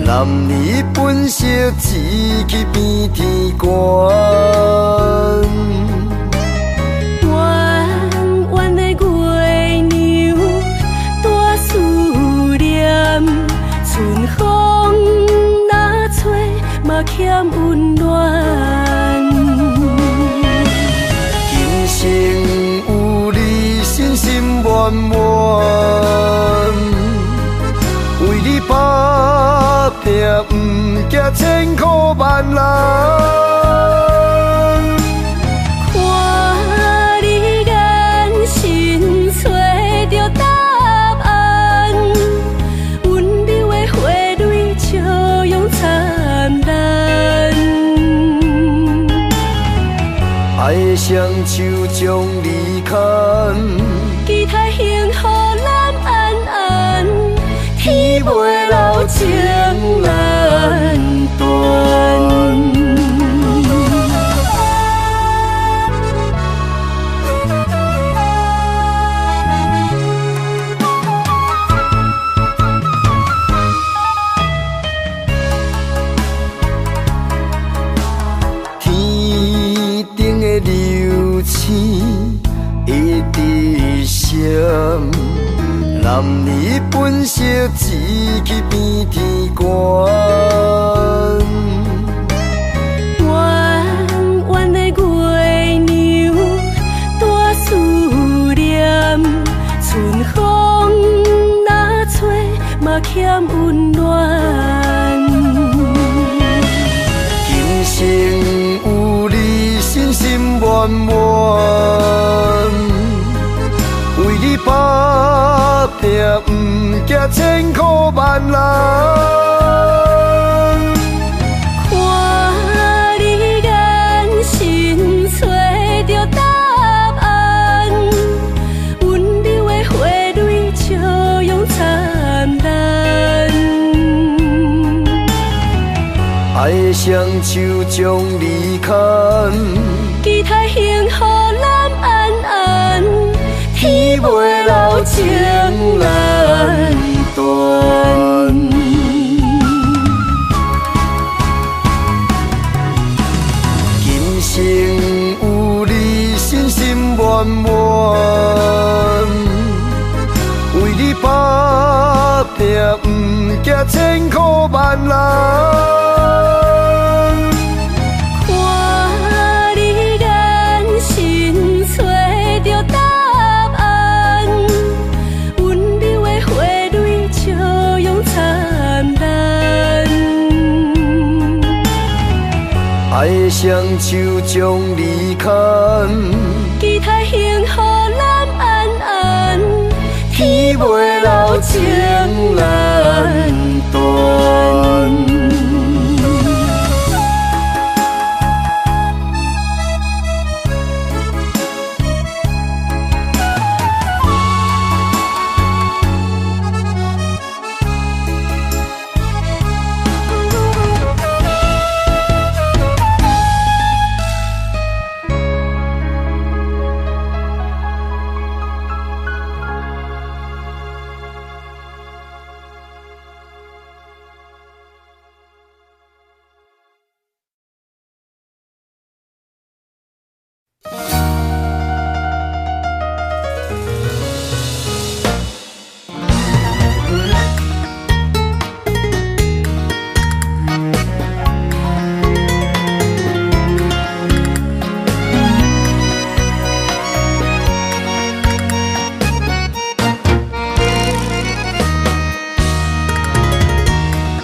男儿本色志气比天高。弯弯的月娘，大思念，春风若吹，嘛欠温暖。今生有你，心心满满，为你打拼，不惊千苦万难。看你眼神找着答案，温柔的花蕊笑容灿烂。爱的双手将你牵，期待幸福咱安安，天袂留情难断。天顶的流星一直闪，男儿本色志气比天高。弯弯的月娘，大思念，春风若吹，嘛欠温暖。今生有你，心心满满，为你打拼，不惊千苦万难。看你眼神找着答案，温柔的花蕊笑容灿烂。爱的双手将你牵，期待幸福咱安安，天袂留情难断。今生有你，心心满满，为你打拼，不惊千苦万难。看你眼神找着答案，温柔的花蕊笑容灿烂。爱的双手将你牵，期待幸福咱安安，天袂留情难断。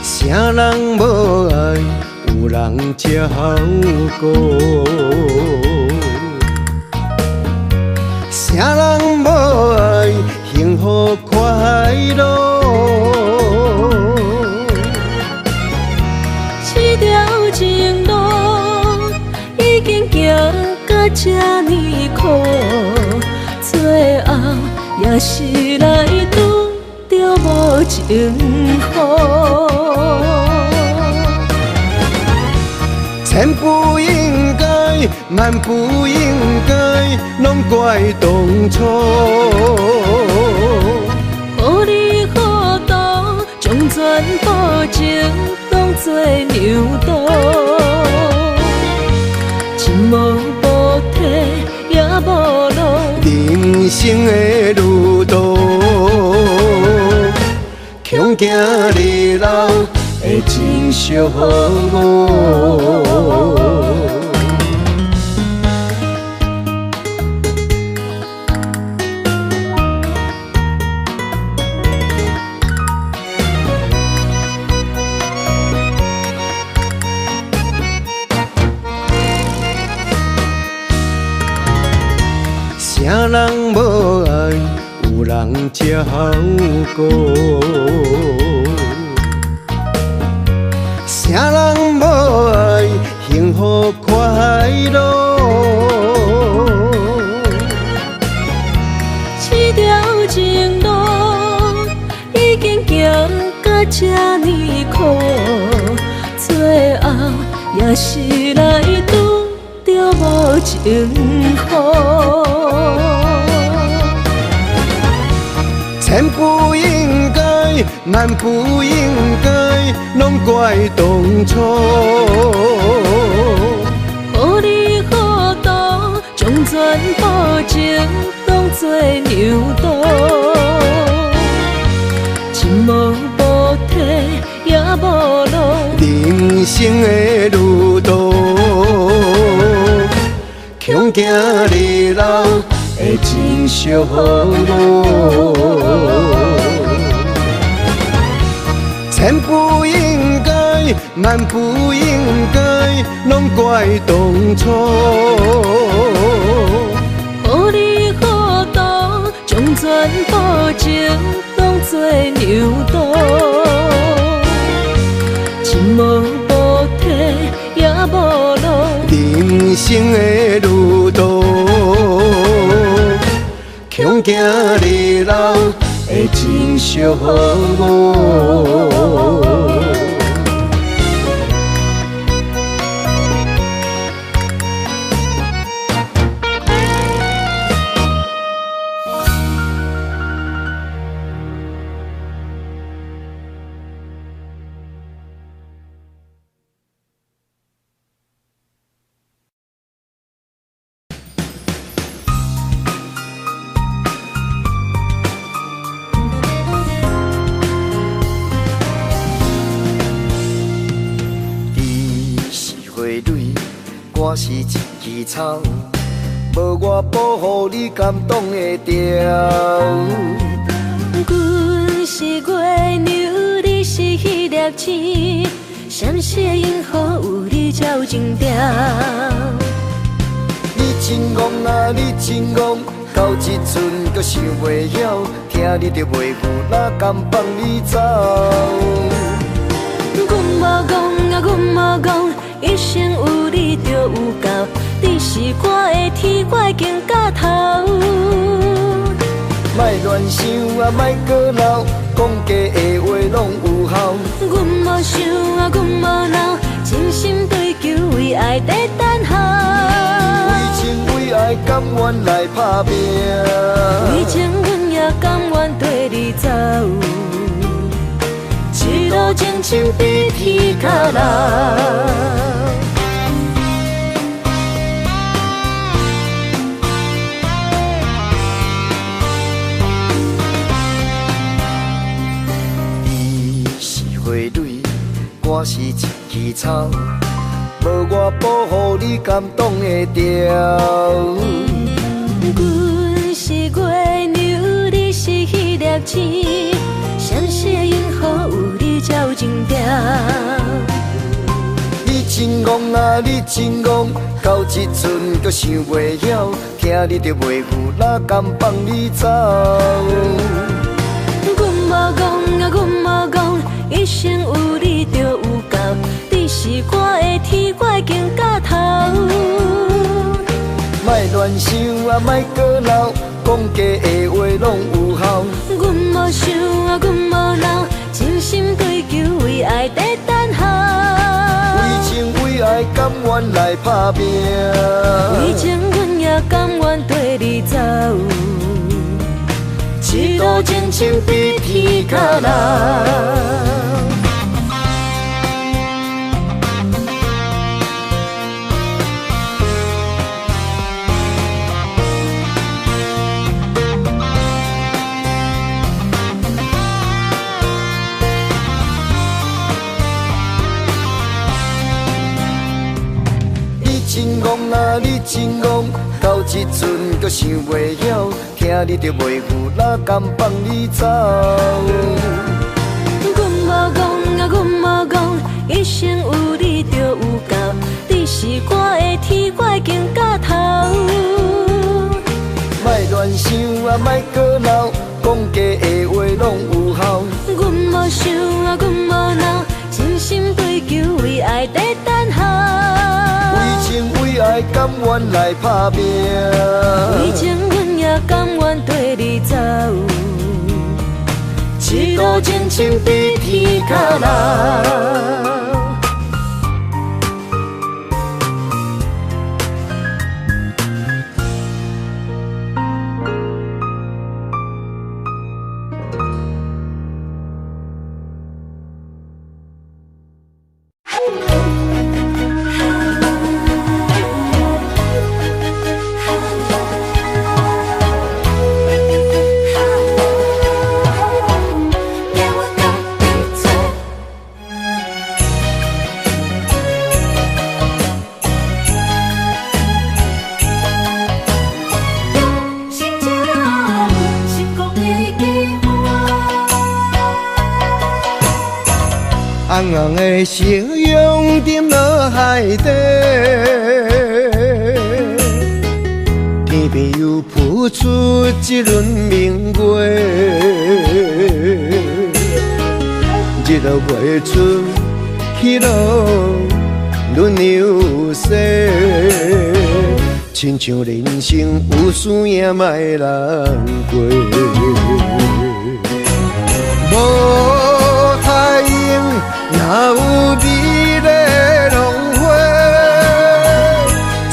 啥人无爱，有人才好过；啥人无爱，幸福快乐。这条情路已经行到这呢苦，最后也是来拄着无情雨。千不应该，万不应该，拢怪当初。予你好多，将全部情当作牛刀，一无补体也无路。人生的路途，强行日老会真寂寞。啥人无爱，有人才好过。啥人无爱，幸福快乐。这条情路已经行到这呢苦，最后也是来拄着无情雨。千不应该，万不应该，拢怪当初。予你好多，将全部情当作牛刀，一无补体也无路。人生的路途，强行日老会真寂寞。千不应该，万不应该，拢怪当初。予你好多，将全部情当作牛刀，一无补体也无路。人生的路途，强行日老会真寂寞。我是一枝草，无我保护你感动会着。阮是月牛，你是迄粒星，闪烁银河有你才有情调。你真戆啊，你真戆，到这阵阁想袂晓，听你着袂赴，哪甘放你走？阮无讲啊，阮无讲。一生有你就有够，你是我的天，我已经到头。莫乱想啊，莫搁闹，讲假的话拢有效。阮无想啊，阮无闹，真心追求为爱在等候。为情为爱，甘愿来打拼。为情，阮也甘愿跟你走。一路情深比天较老。我是一枝草，无我保护你感动会着。阮是月牛，你是迄粒星，闪烁银河有你才有情调。你真戆啊，你真戆，到这阵阁想袂晓，听你着袂赴，哪甘放你走？阮无讲啊，阮无讲，一生有你就有够，你是我的天，我已经到头。莫乱想啊，莫搁闹，讲假的话拢有效。阮无想啊，阮无闹，真心追求为爱在等候。为情为爱，甘愿来打拼。为情，阮也甘愿跟你走。一路情深比天较老。真戆，若你真戆，到这阵阁想袂晓，听你着袂赴，哪甘放你走？阮无讲啊，阮无讲，一生有你就有够，你是我的天，我已经到头。莫乱想啊，莫搁闹，讲假的话拢有效。阮无想啊，阮无闹，真心追求为爱在等候。为情为爱，甘愿来打拼。为情，阮也甘愿跟你走。一路前程比天较老。红红的夕阳沉落海底，天边又浮出一轮明月，日落月出，起落轮流逝，亲像人生有输赢莫人过。无太阳，哪有美丽浪花？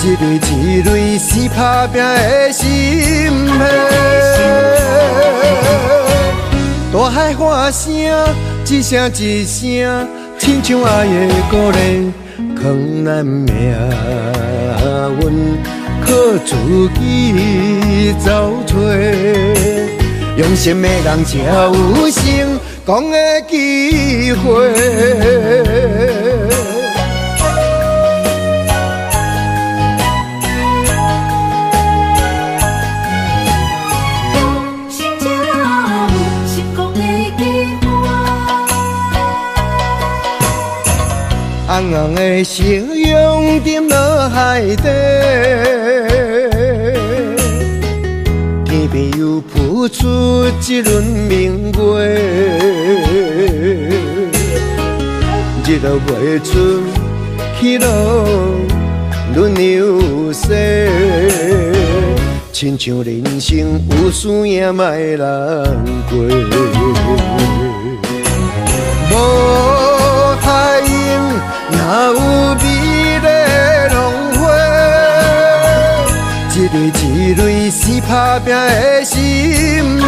一蕊一蕊是打拼的心血。大海喊声，一声一声，亲像爱的鼓励，藏咱命运靠自己走找。用心的人才有成功的机会。心才有成功的机会。红红的夕阳沉落海底，天边又浮出一轮明月，日落月出，起落轮流逝，亲像人生有输赢莫人过。无太阳，哪有美丽浪花？一蕊一蕊是打拼的心血。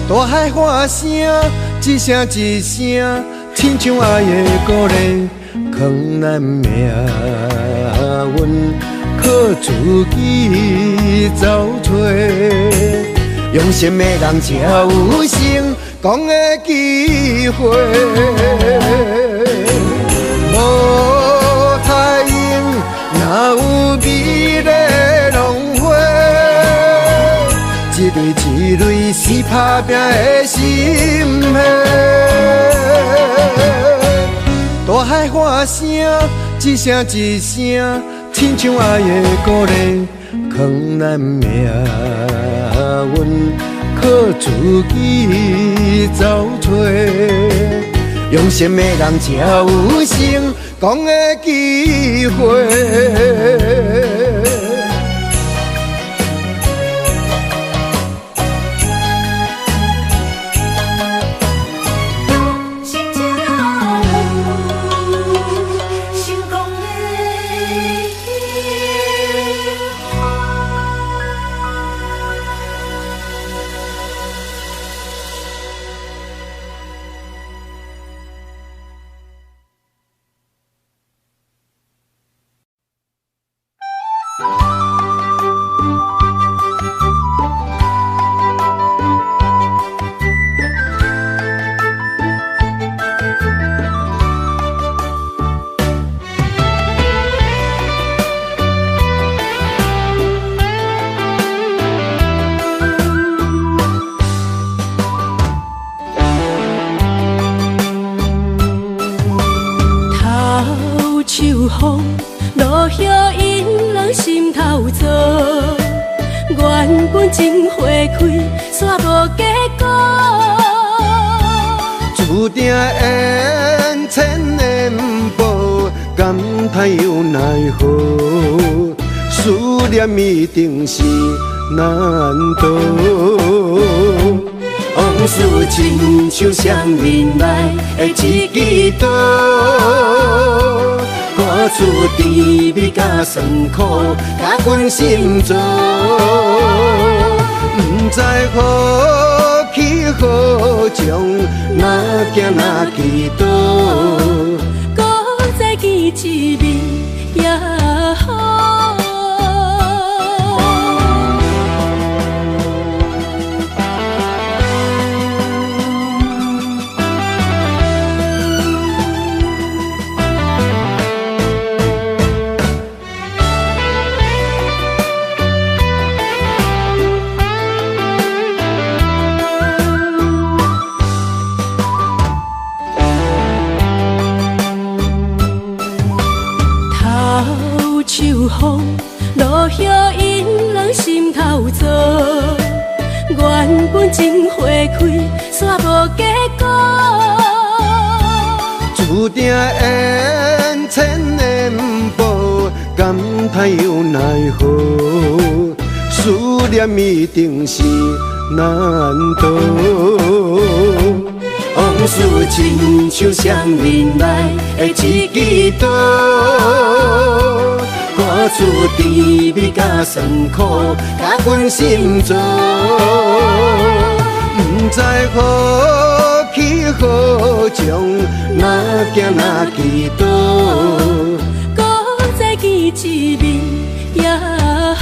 大海喊声，一声一声，亲像爱的鼓励，藏咱命运靠自己走找。用心的人才有成功的机会。无太阳，哪有美丽浪花？一蕊一蕊是打拼的心血。大海喊声，一声一声，亲像爱的鼓励，藏咱命运靠自己走找。用心的人才有成功的机会。风，落叶引人心头躁。原本情花开，煞无结果。注定缘千年报，感叹又奈何？思念一定是难渡。往事亲像双面来的一支刀，赶出甜蜜甲酸苦，甲阮心做。不知何去何从，哪行哪去倒，搁再见一面也好。风落叶引人心头躁，原本情花开，煞无结果。注定缘千年报，感叹又奈何？思念一定是难渡。往事亲像双面来的一支刀，赶出甜蜜甲酸苦，甲阮心做。不知何去何从，哪行哪去倒，搁再见一面也好。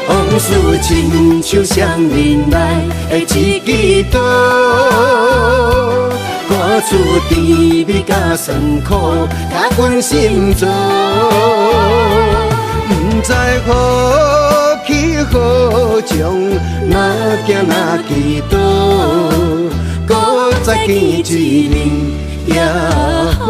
往事亲像双面来的一支刀，赶出甜蜜甲酸苦，甲阮心做。不知何去何从，哪行哪去倒，搁再见一面也好。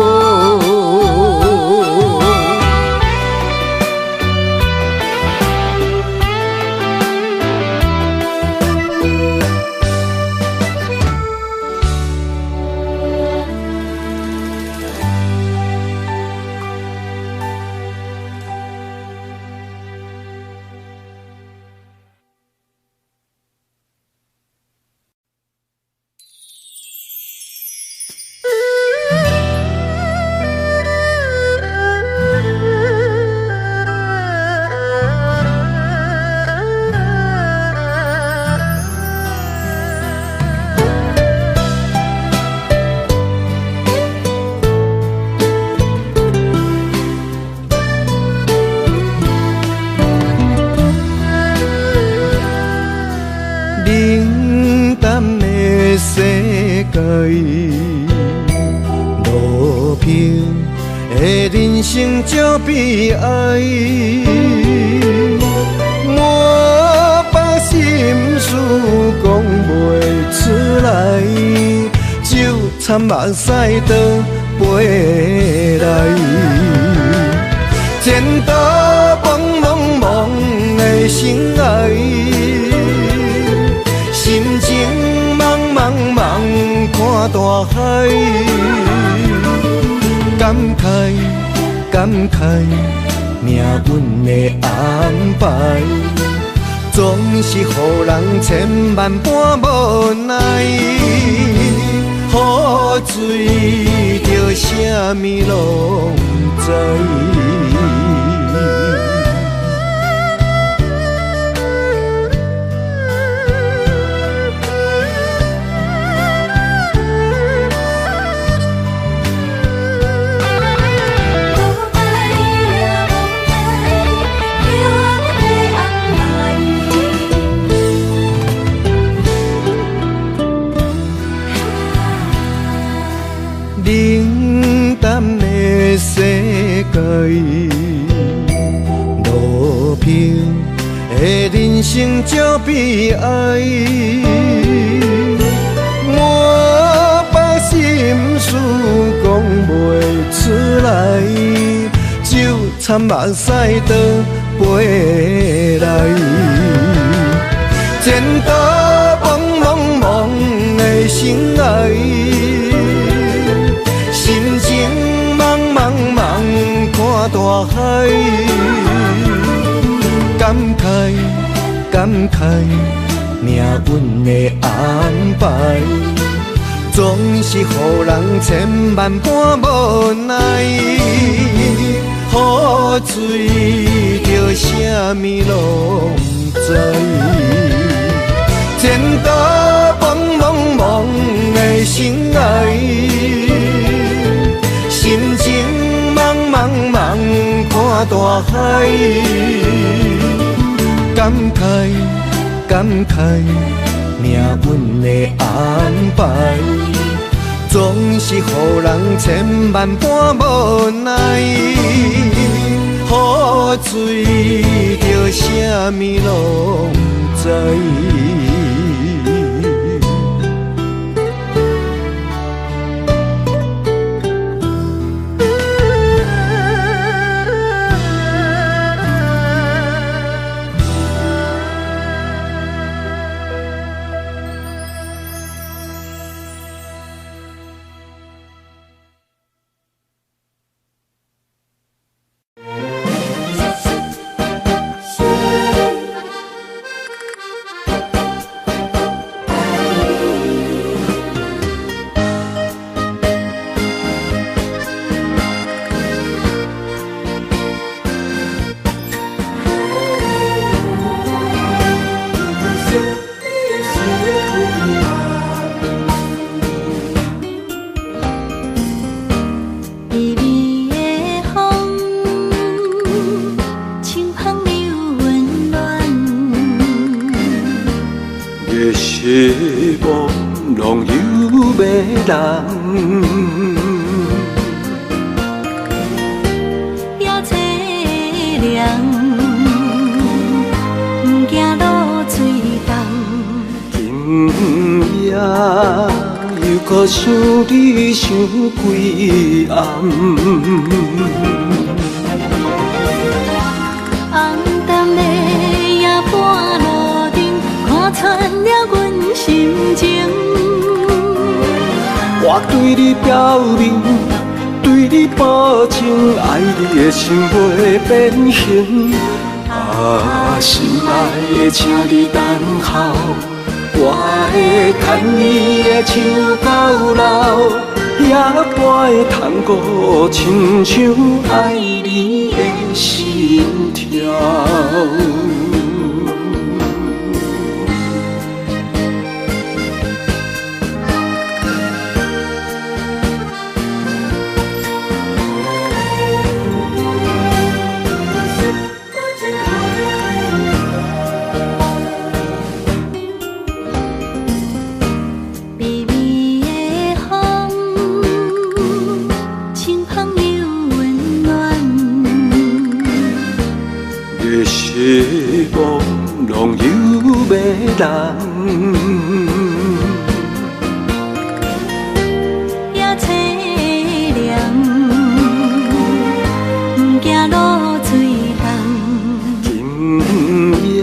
冷淡的世界，路平的人生足悲哀。我把心事讲袂出来，就惨目屎倒飞来。前途茫茫茫的生涯，心情茫茫茫看大海，感慨感慨命运的安排，总是予人千万般无奈。雨水着啥物拢知。路平的人生少悲哀，我把心事讲袂出来，就惨目屎倒飞来，前途茫茫茫的心爱，心情茫茫茫看大海，感慨感慨命运的安排，总是予人千万般无奈。雨水着啥物拢不知，前途茫茫茫的心爱，心情茫茫茫看大海，感慨感慨命运的安排，总是予人千万般无奈。雨水着啥物拢不知。希望拢有要人，也凄凉，不惊落水重。今夜又搁想你想几暗，红淡的夜半路灯，看穿了阮心情。我对你表明，对你保证，爱你的心袂变形。啊，心爱的，请你等候，我会牵你的手到老，也陪探戈，亲像爱你的心跳。希望拢有要人，也凄凉，不惊落水重。今夜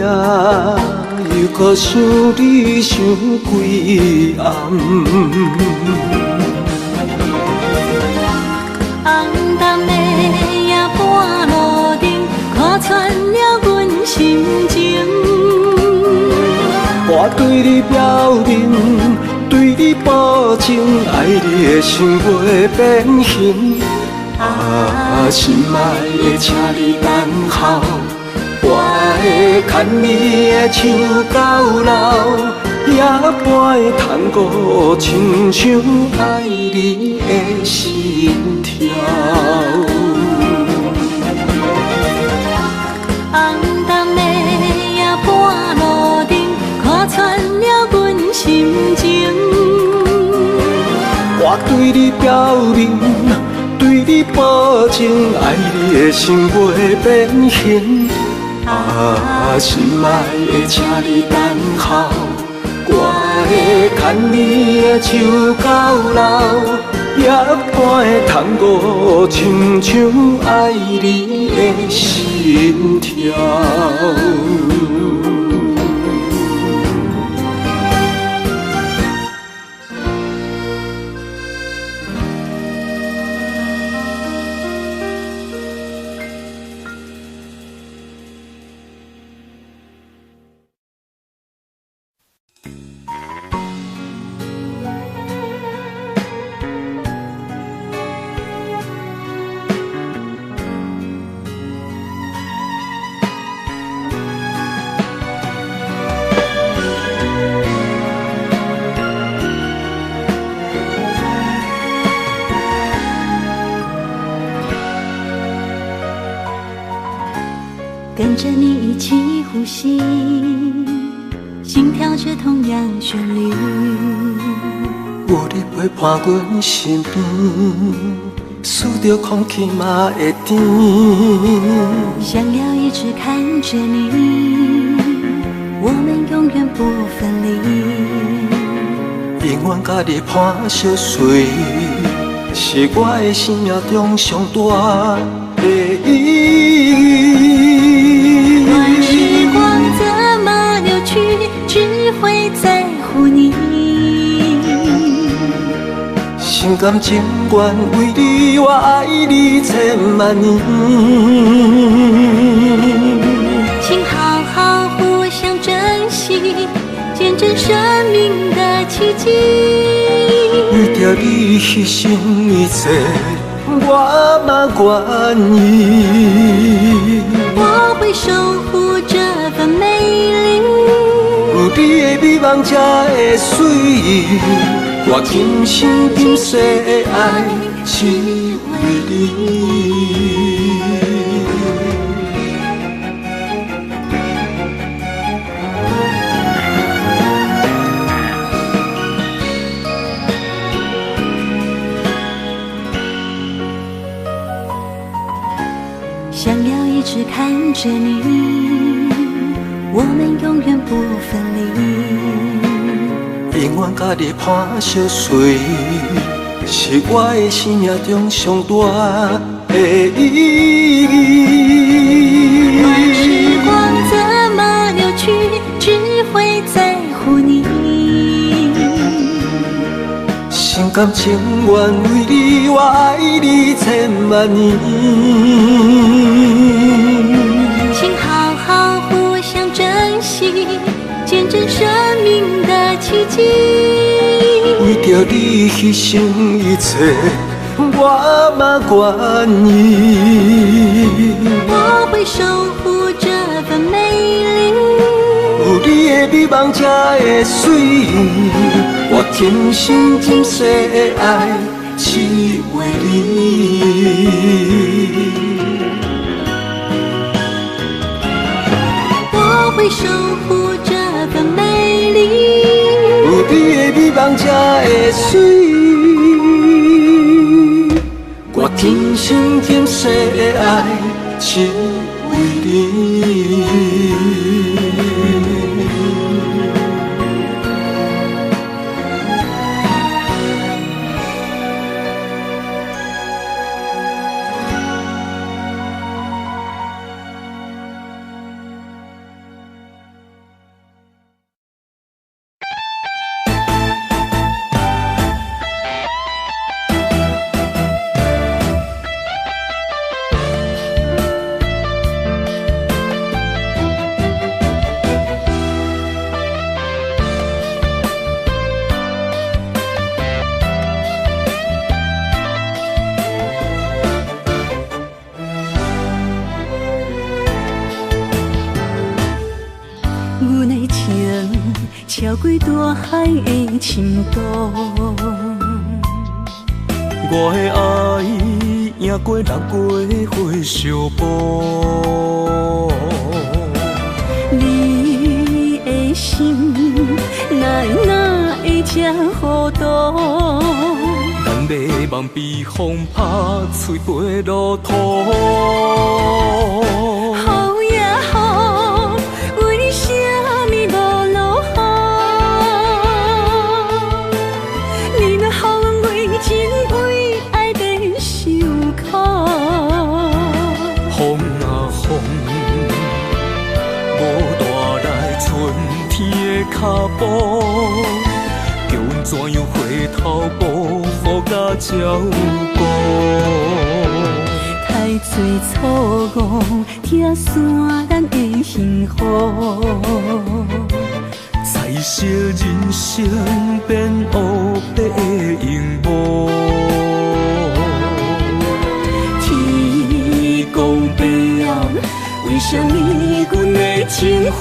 又搁想你想几暗，红淡的夜半路灯，看穿了阮心情。我对你表明，对你保证，爱你的心袂变形。啊，心爱的，请你等候，我会牵你的手到老，也陪探戈，亲像爱你的心跳。红淡的夜半路灯，看穿了阮心情。我对你表明，对你你保证，爱你的心袂变形。啊，心爱的，请你等候，我会牵你的手到老，夜半的窗户，亲像爱你的心跳。跟着你一起呼吸，心跳着同样旋律。有你陪伴阮身边，数着空气嘛会甜。想要一直看着你，我们永远不分离。永远甲你伴相随，是我的生命中上大的意义。时光怎么流去，只会在乎你。心甘情愿为你，我爱你千万年。请好好互相珍惜，见证生命的奇迹。为着你牺牲一切，我嘛愿意。我会守护这份美丽，有你的美梦才会水，我今生今世的爱只为你。想要一直看着你，我们永远不分离。永远甲你伴相随，是我的生命中上大的意义。不管时光怎么流去，只会在乎你。心甘情愿为你，我爱你千万年。请好好互相珍惜，见证生命的奇迹。为着你牺牲一切，我嘛愿意。我会守护这份美丽，有你的美梦才会水，我今生今世的爱只为你。我会守护这份美丽，有你的美梦才会水，我今生今世的爱只为你。超过大海的深度，我的爱赢过六月火烧波，你的心哪会这糊涂？咱袂望被风拍碎飞落土。雨也雨，为什么无落雨？你若予阮为情为爱在受苦。风啊风，无带来春天的脚步。叫阮怎样回头步，雨甲照顾？太多错误，拆散咱的幸福。彩色人生变黑白的荧幕。天公伯啊，为什么阮的情花？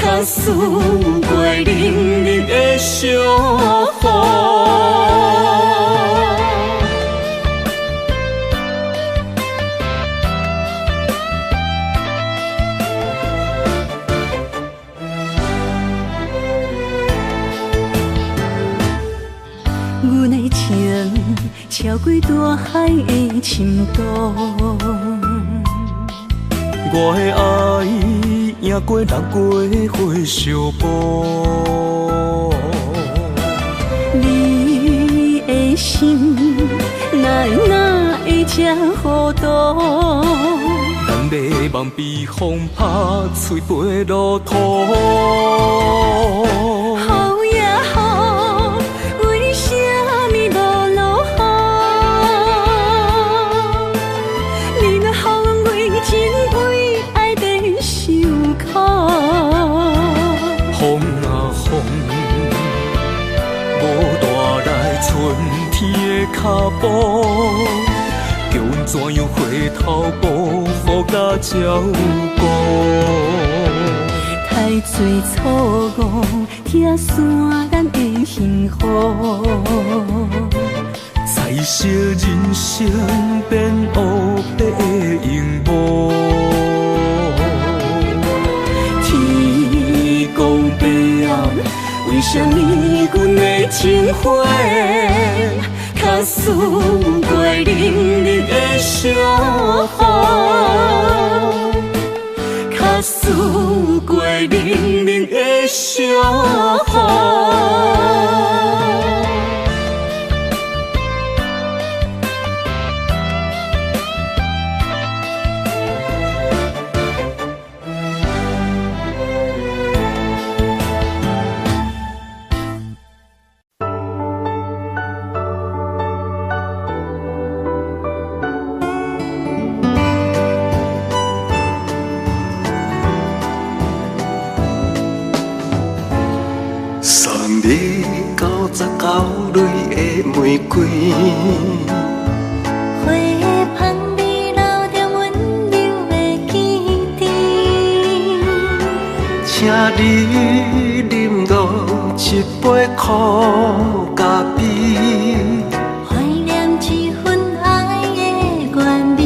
较输过冷冷的小雨。阮的情超过大海的深度，我的爱赢过六月火烧波。你的心哪会这糊涂？咱袂望被风拍碎飞落土。雨也雨，为什么无落雨？你若予阮为情为爱在受苦。风啊风，无带来春天的脚步。叫阮怎样回头步，雨甲照顾？太多错误，拆散咱的幸福。彩色人生变黑白的荧幕。天公伯啊，为什么阮的情花？较输过冷冷的小雨，较输过冷冷的小雨。送你99蕊的玫瑰，花香味留着温柔的记忆。请你饮落一杯苦咖啡，怀念一份爱的原味。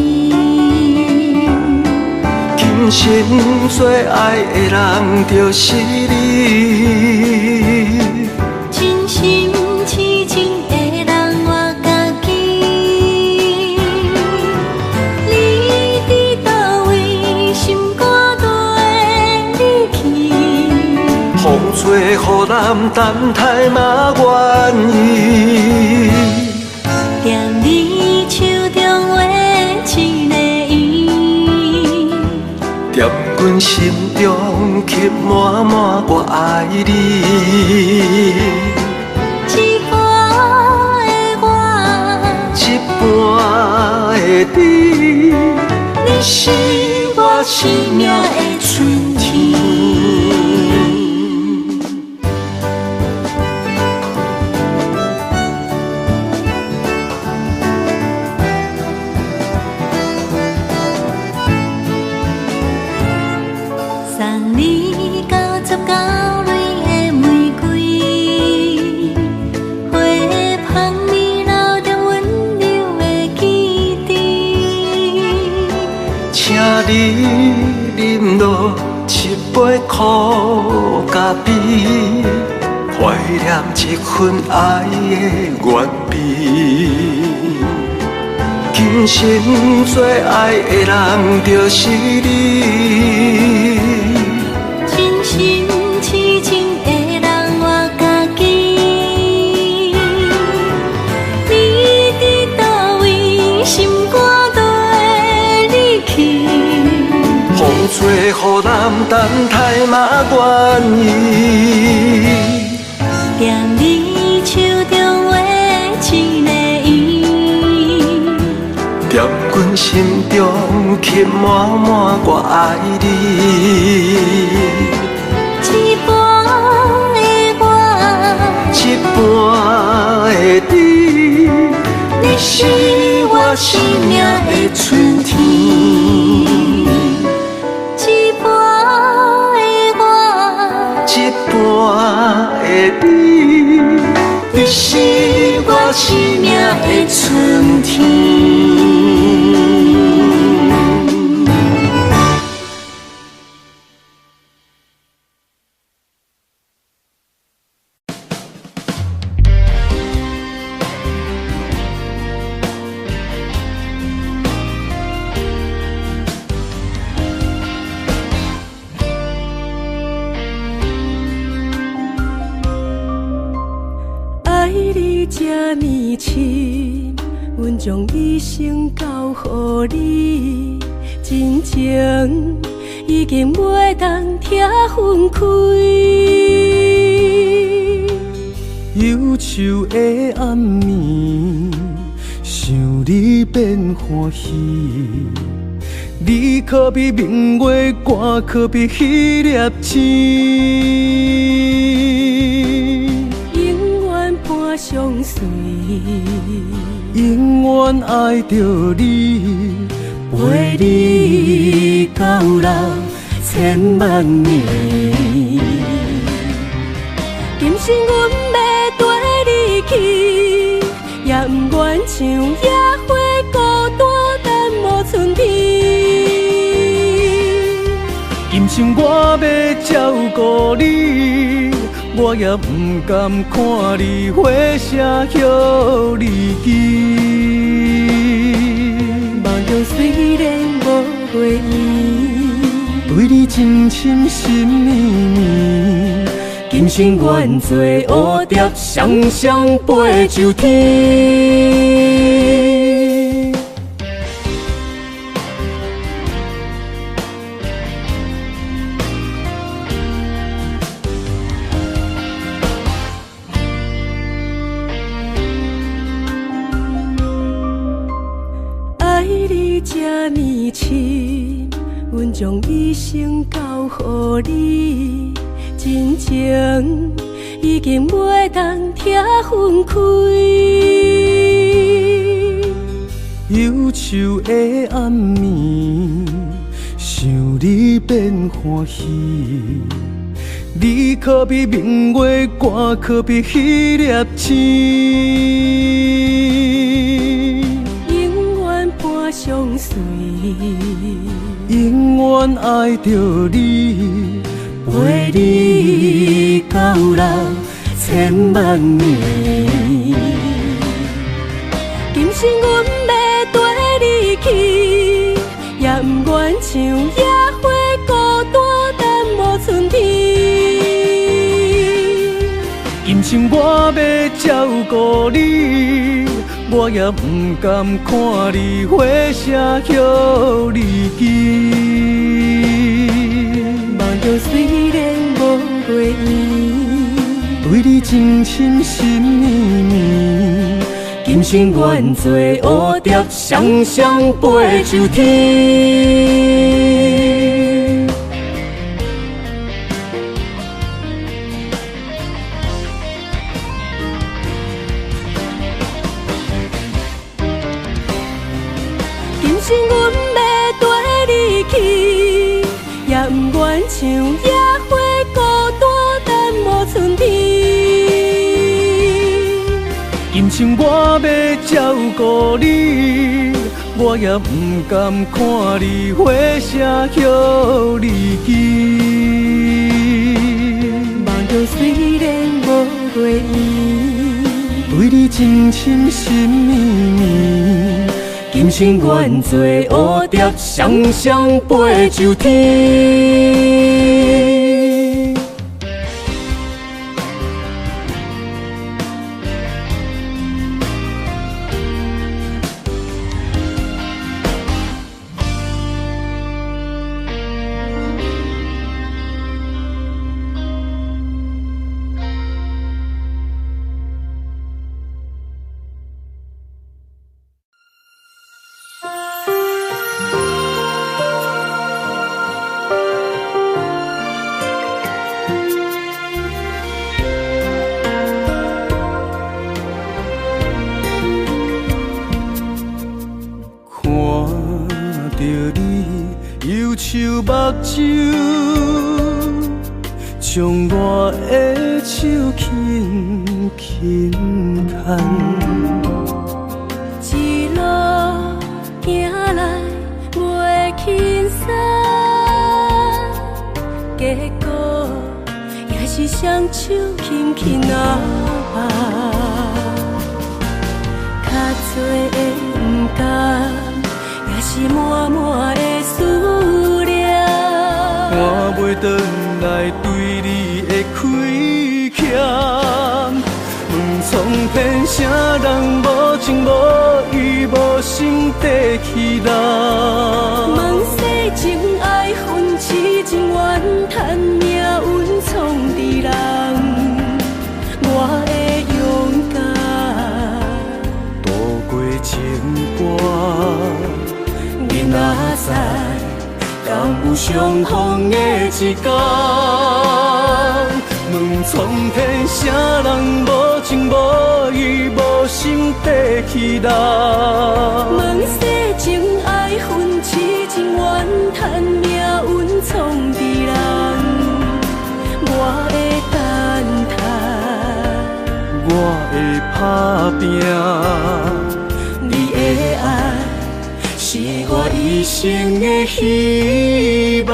今生最爱的人就是你。真心痴情的人我家己，你伫倒位，心肝会离去。风吹雨淋，等待嘛愿意。踮你手中画一个圆，踮阮心中刻满满我爱你。一半的我，一半的你，你是我生命的春天。送你99蕊的玫瑰，花香味留着温柔的记忆。请你饮落一杯苦咖啡，怀念这份爱的原味。今生最爱的人就是你，真心痴情的人我家己。你伫倒位，心肝都会离去。风吹雨淋，等待嘛愿意。踮你手中画一个圆，踮阮心中刻满满我爱你。一半的我，一半的你，你是我生命的春天。一半的我，一半的你，你是我生命的春天。爱你这呢深，阮将一生交予你，真情已经袂当拆分开。忧愁的暗暝，想你变欢喜。你可比明月光，可比迄粒星。永远伴相随，永远爱着你，陪你到老千万年。今生阮要跟你去，也不愿像野花孤单等无春天。今生我要照顾你，我也不甘看你火声许离奇。梦中虽然无回忆，对你真心心绵绵，今生愿做蝴蝶，双双飞上天。爱你这呢深，阮将一生交予你，真情已经袂当拆分开。忧愁的暗暝，想你变欢喜。你可比明月光，可比迄粒星。永远伴相随，永远爱着你，陪你到老千万年。今生阮要跟你去，也不愿像野花孤单等无春天。今生我要照顾你，我也不甘看你火声许离奇。梦中虽然无回忆，对你真心心绵绵，今生愿做蝴蝶，双双飞上天。今生阮要跟你去，也不愿像野花孤单等无春天。今生我要照顾你，我也不甘看你火声许离奇。梦中虽然无月圆，对你真心心绵绵，今生愿做蝴蝶，双双飞上天。目睭将我的手轻轻牵，一路行来袂轻松，结果也是双手轻轻握，较多的不甘，也是满满的思念。我袂转来对你的亏欠，问苍天啥人无情无义无心地去人？问世情爱分痴情怨叹命运创治人，我会勇敢渡过情关，你哪知？敢有相逢的一天？问苍天啥人无情无义无心地去人？问世情爱分痴情怨叹命运创治人，我会等待，我会打拼，你的爱是我一生的希望。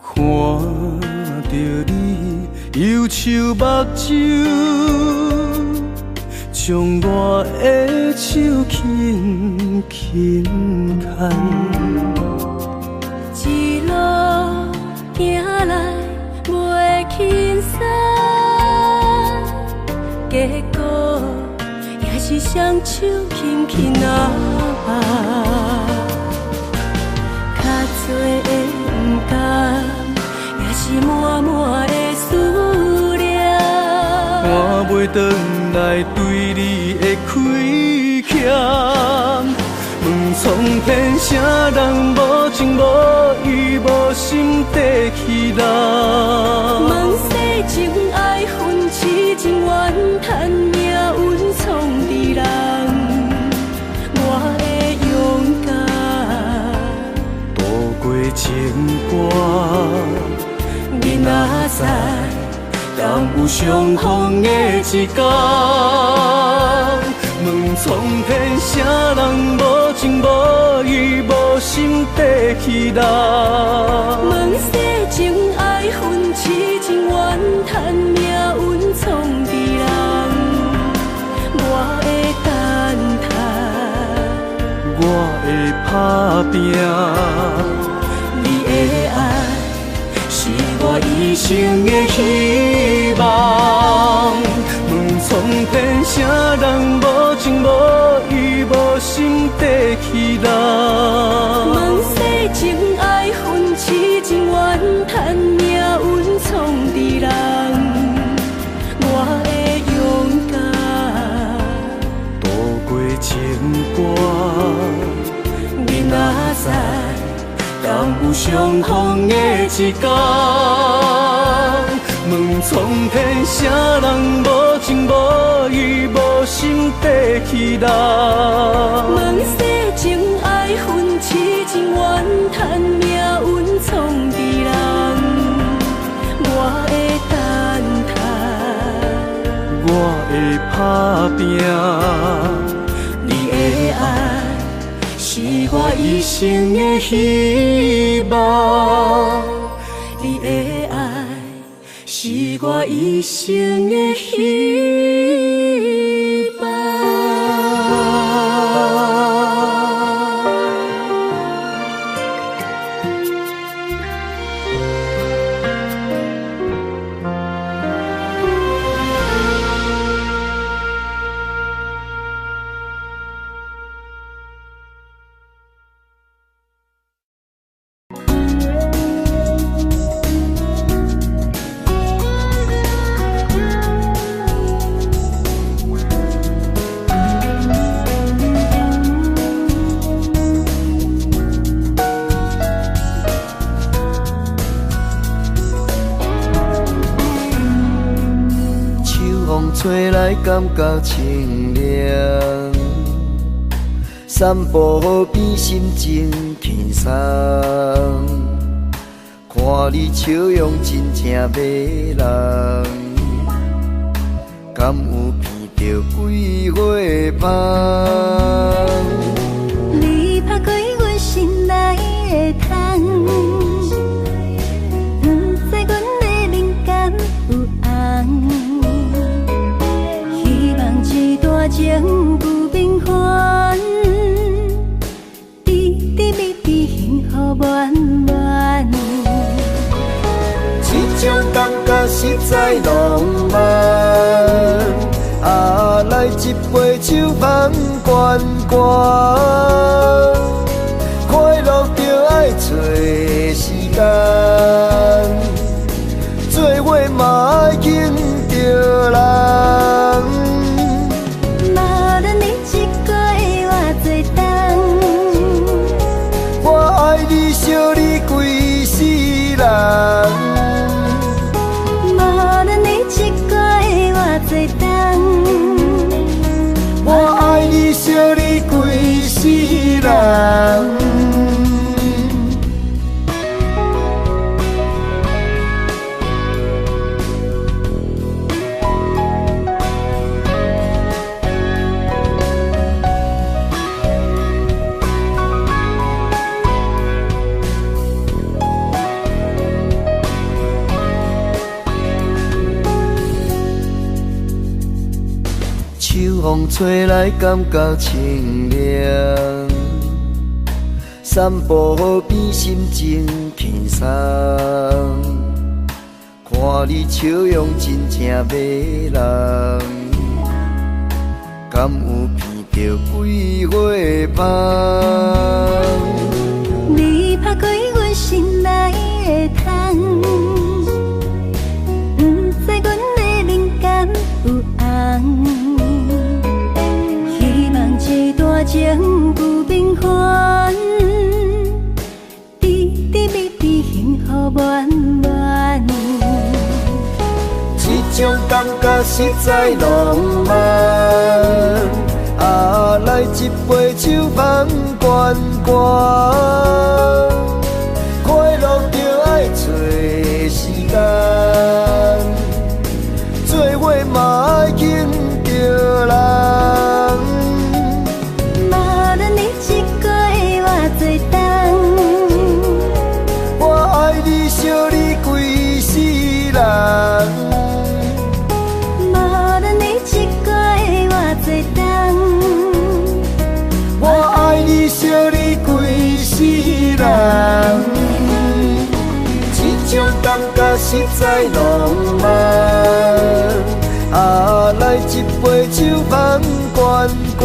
看着你忧愁目睭，将我的手轻轻牵，一路行来袂轻松，结果也是双手轻轻握，较多的不甘，也是满满的思念。我袂转来对你的亏欠，问苍天啥人无情无义无心地去人？问世情爱分痴情怨叹命运创治人，我会勇敢渡过情关，你哪知？敢有相逢的一天？问苍天啥人无情无义无心地去人？问世情爱分痴情怨叹命运创治人，我会等待，我会打拼，你的爱是我一生的希望。问苍天啥人无情无义无心地去人？问世情爱分痴情怨叹命运创治人，我会勇敢渡过情关，你哪知？敢有相逢的一天？问苍天啥人无情无义无心地去人？问世情爱分痴情怨叹命运创治人，打拼。你的爱是我一生的希望，你的爱是我一生的希望。吹来感觉清凉，散步比心情轻松。看你笑容真正迷人，敢有闻到桂花香？你拍开阮心内的窗，不知阮的灵感有红。一段情不平凡，甜甜蜜蜜幸福满满。这种感觉实在浪漫，来一杯酒香悬悬，快乐就爱找时间，做伙嘛爱紧着人。想你规世人，无论你一个的偌多冬，我爱你想你规世人。风吹来感觉清凉，散步比心情轻松。看你笑容真正迷人，敢有闻到桂花香？你拍开阮心内的窗，不知阮的灵感有红。一段情不平凡，甜甜蜜蜜幸福满满。这种感觉实在浪漫，来一杯酒香悬悬，快乐就爱找时间，做伙嘛爱紧着人。想你规世人，无论你一个的偌多冬，我爱你想你规世人。这种感觉实在浪漫，来一杯酒香悬悬，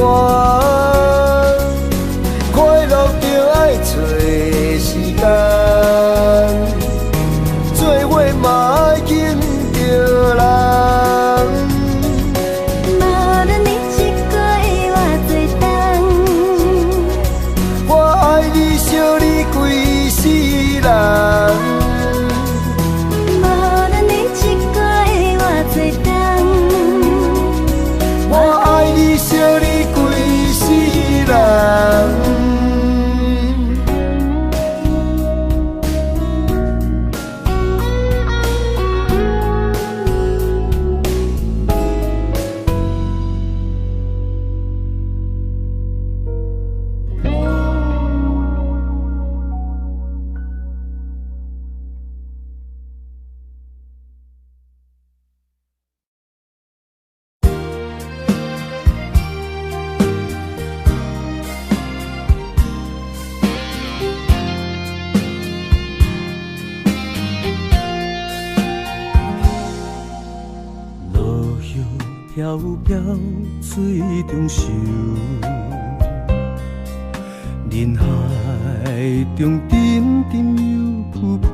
快乐就爱找时间。做伙嘛爱紧着人，无论你一个的偌多冬，我爱你想你规世人。无论你一个的偌多冬，我爱你想你规世飘，水中游。人海中点点又浮浮，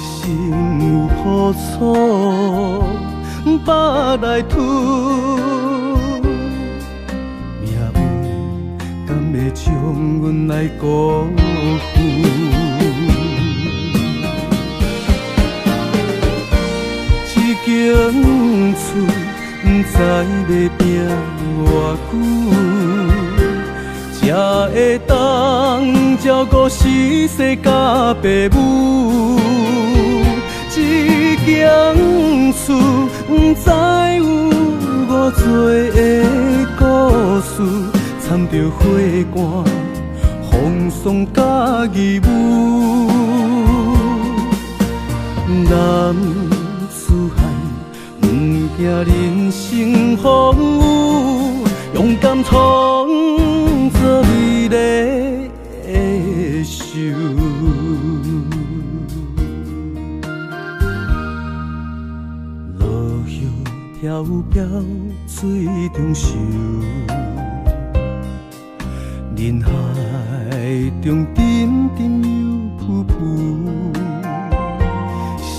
心有苦楚，腹内吐。命运敢会将阮来辜负？一间厝，不知要拼偌久。才会当照顾死世甲爸母，一间厝不知有偌多的故事，掺着花汗、风霜甲义务。男子汉不惊人生风雨，勇敢闯。做美丽的秀，落叶飘飘，水中游。人海中点点又浮浮，心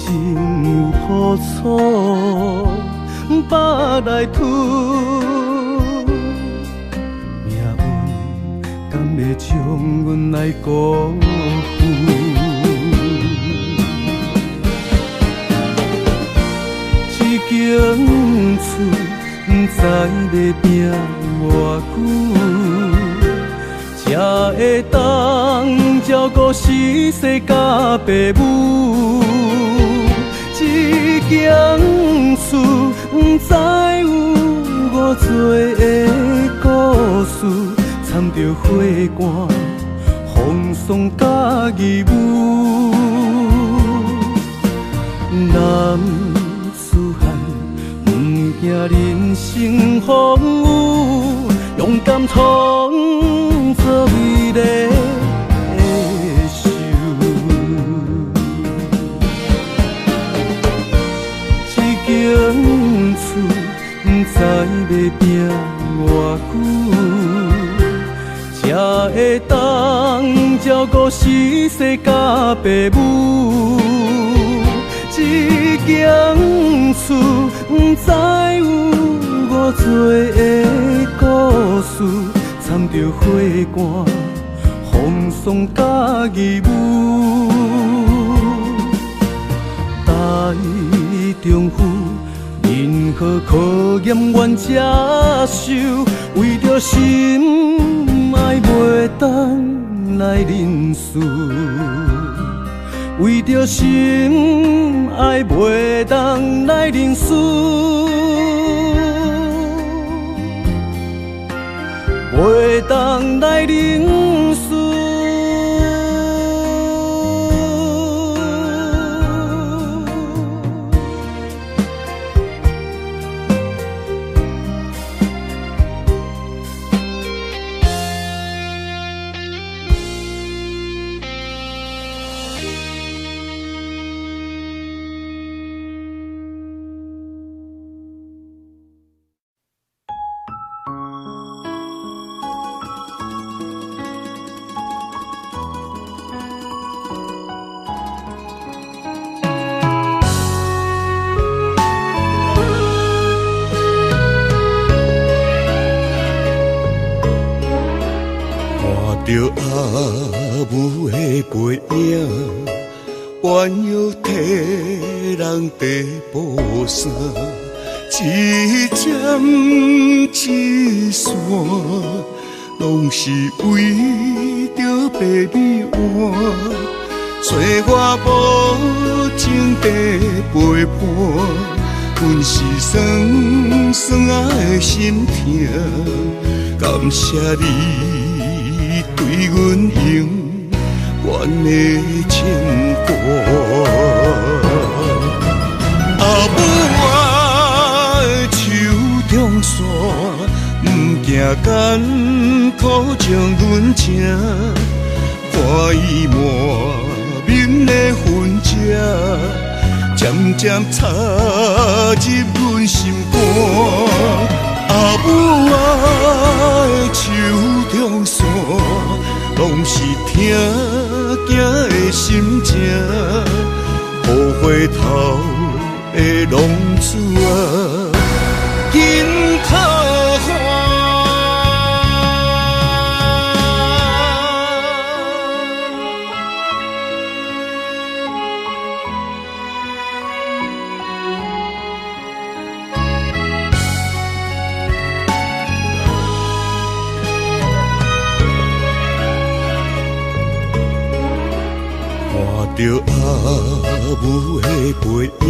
有苦楚，腹内吐。敢会将阮来辜负？一间厝，不知要拼偌久，才会当照顾死世甲爸母。一间厝，不知有偌多的故事。掺着花汗、风霜甲义务，男子汉不惊人生风雨，勇敢闯做美丽的秀。一间厝，不知要拼偌久。才会当照顾死世甲爸母，一间厝不知有偌多的故事，掺着花汗、风霜甲义务。大丈夫，任何考验愿接受，为着心。爱袂当来忍受，为着心爱袂当来忍受，袂当来忍受。着阿母的背影，弯腰替人地补衫，一针一线，拢是为着爸米碗。岁月无情地陪伴，阮是酸酸的心痛，感谢你。对阮永远的牵挂，阿母我的手中线，不惊艰苦将阮请，看伊满面的痕迹，渐渐插入阮心肝。阿母啊的手中线，拢是疼囝的心情。雨回头的浪子啊，紧靠岸。看着阿母的背影，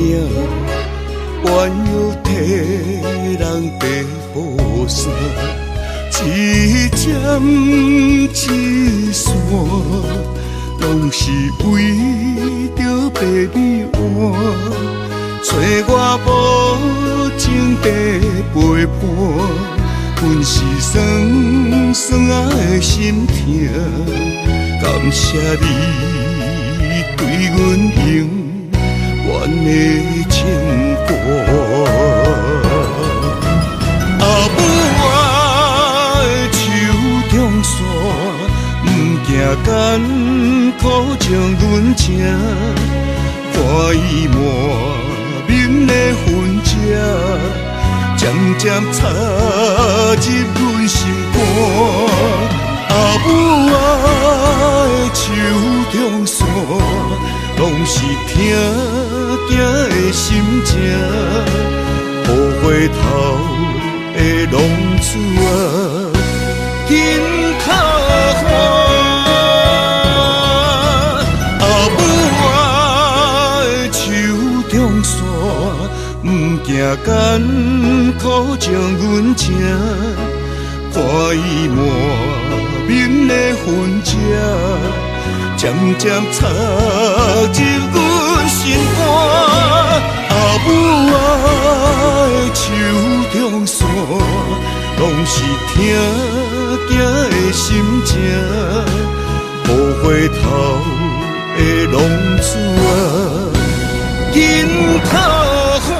弯腰替人白布衫，一针一线，拢是为着白米碗。找我无情地陪伴，阮是酸酸的心痛，感谢你。对阮永远的牵挂，阿母啊的手中线，不惊艰苦将阮情，看伊满面的痕迹，渐渐插入阮心肝。阿母啊的手中线，拢是疼囝的心情。雨回头的浪子啊，紧靠岸。阿母啊的手中线，不惊艰苦将阮情，看伊满面的痕迹，渐渐插入阮心肝。阿母啊的手中线，拢是疼囝的心情。雨回头的浪子啊，紧靠岸。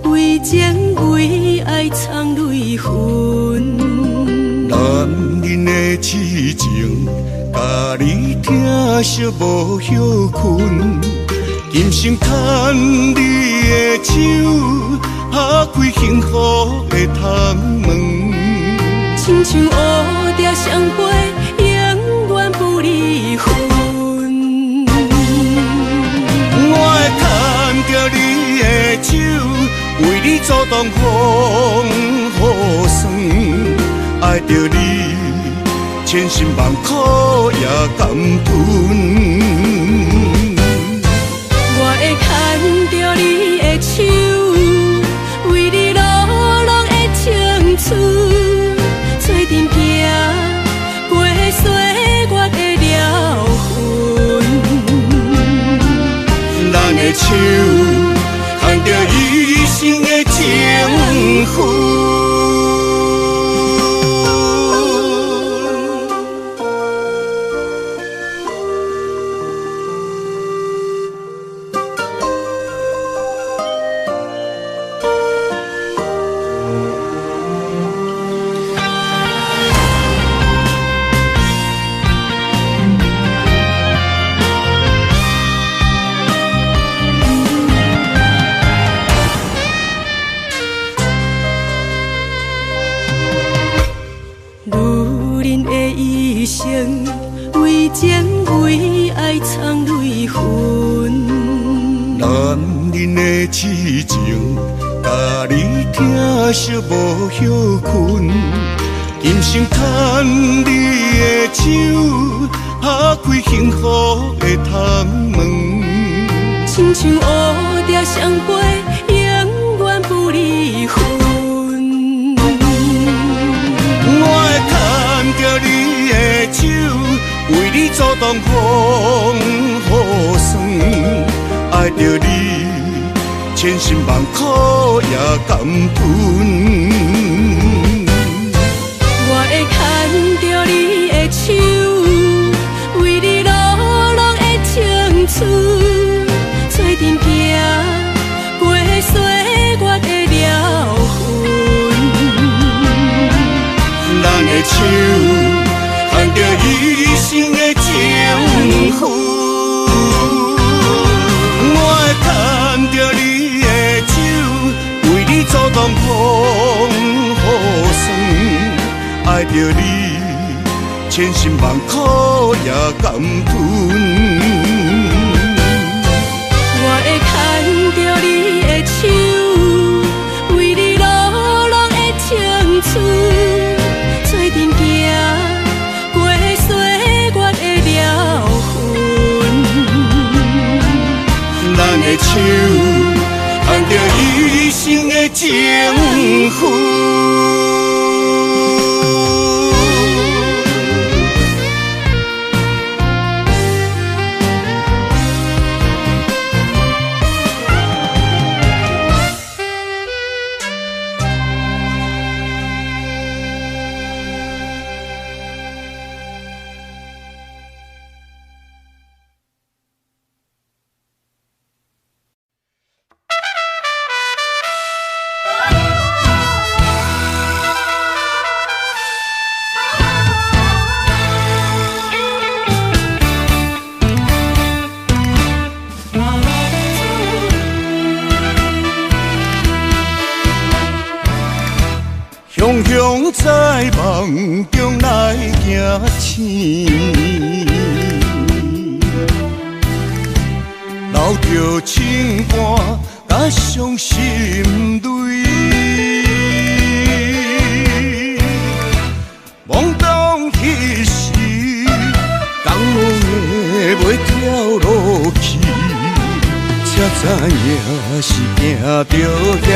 为情为爱藏泪痕，男人的痴情，甲你疼惜无歇困。今生牵你的手，打开幸福的窗门。亲像乌蝶相陪，永远不离分。我会牵着你的手，为你阻挡风雨霜，爱着你，千辛万苦也甘吞。我会牵着你的手，为你落落的青春，做阵行过岁月的疗痕。咱的手牵着一生的情分。人的痴情，甲你疼惜无歇困。今生牵你的手，打开幸福的窗门。亲像乌蝶相陪，永远不离分。我会牵着你的手，为你阻挡风雨霜。爱着你，千辛万苦也甘吞。我会牵着你的手，为你落落的青春，做阵行过岁月的疗痕。咱的手牵着一生的情分，我会牵着你的手，为你阻挡风雨霜。爱着你，千辛万苦也甘吞。我会牵着你的手，为你落落的青春，做阵行过岁月的疗痕。咱的手牵着一生的情分。雄雄在梦中来行醒，留着情歌甲伤心泪。懵懂彼时，江的袂跳落去，才知影是行着险。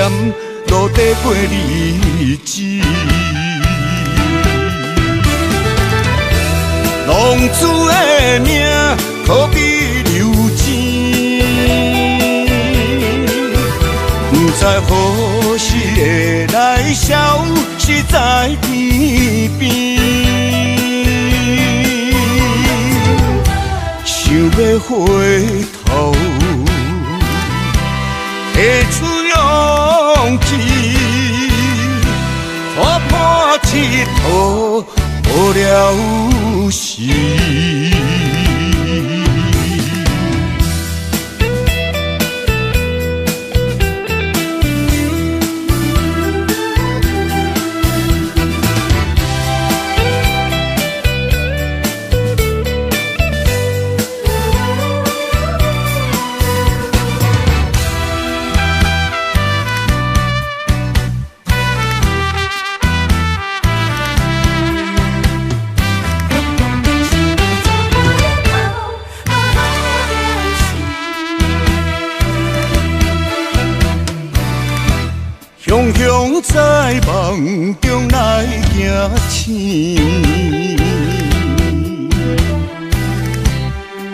路底过日子，浪子的命可比流钱，不知何时会来消失在天边。想要回头，提出勇气，花破铁头无了时。雄雄在梦中来行醒，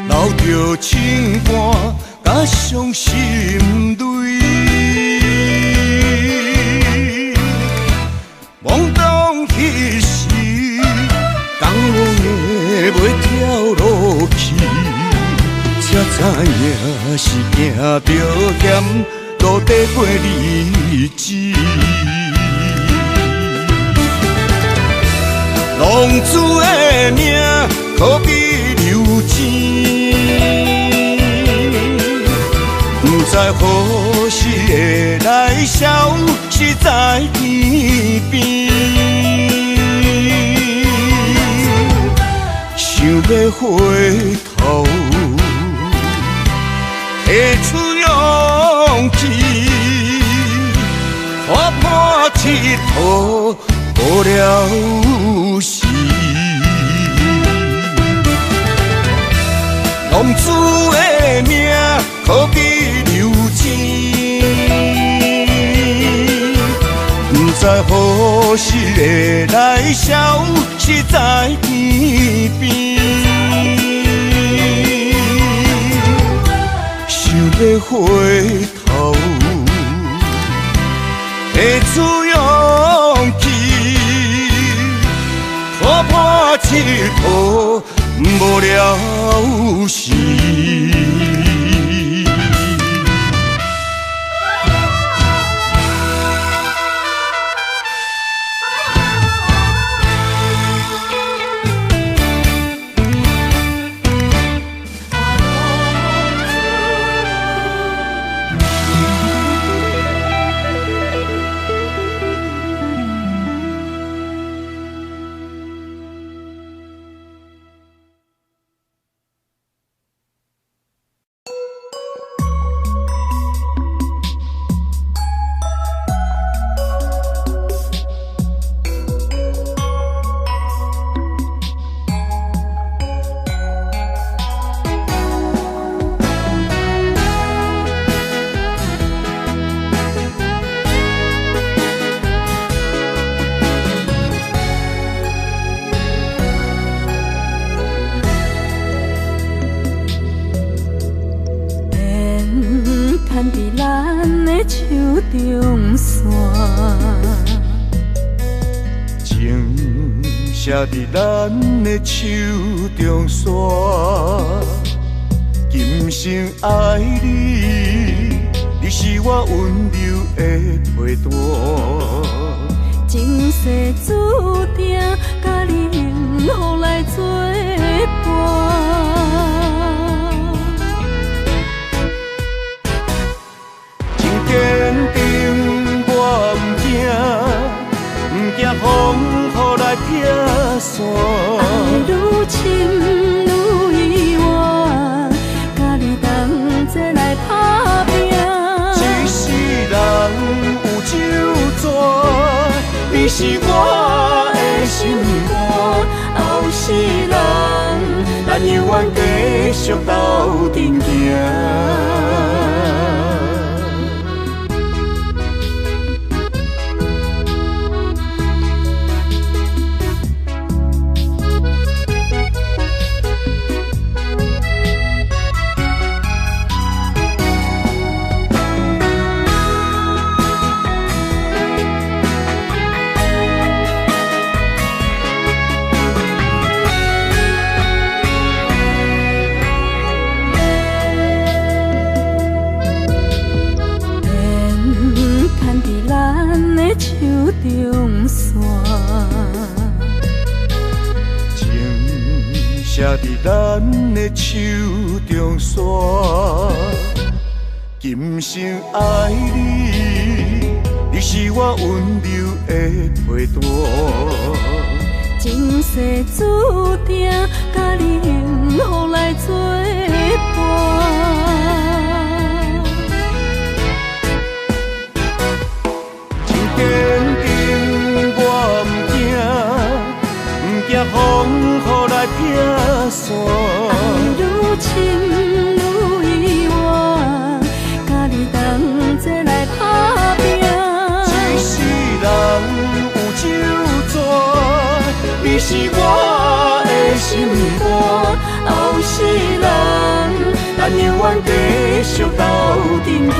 留着情歌甲伤心泪。懵懂彼时，江的袂跳落去，才知影是行着险。路底过日子，浪子的命可比流钱，不知何时会来消失在天边。想要回头，提出勇佗无了时。浪子的命可比流钱，不知何时会来消失在天边。想要回头，会出勇气，破破铁佗无了时。写伫咱的手中线，今生爱你，你是我温柔的陪伴。前世注定，甲你幸福来作伴。真坚定，我不惊，不惊风雨来撇。爱愈深愈意外，甲你同齐来打拼。一世人有酒醉，你是我的心肝。后世人，咱永远继续斗阵行。中线，情写伫咱的手中线，今生爱你，你是我温柔的陪伴。前世注定，甲你幸福来作伴。坚定，我不惊风雨来撇线。爱愈深愈意外，甲你同齐来打拼。一世人有酒醉，你是我的心肝。后世人，咱永远继续斗阵行。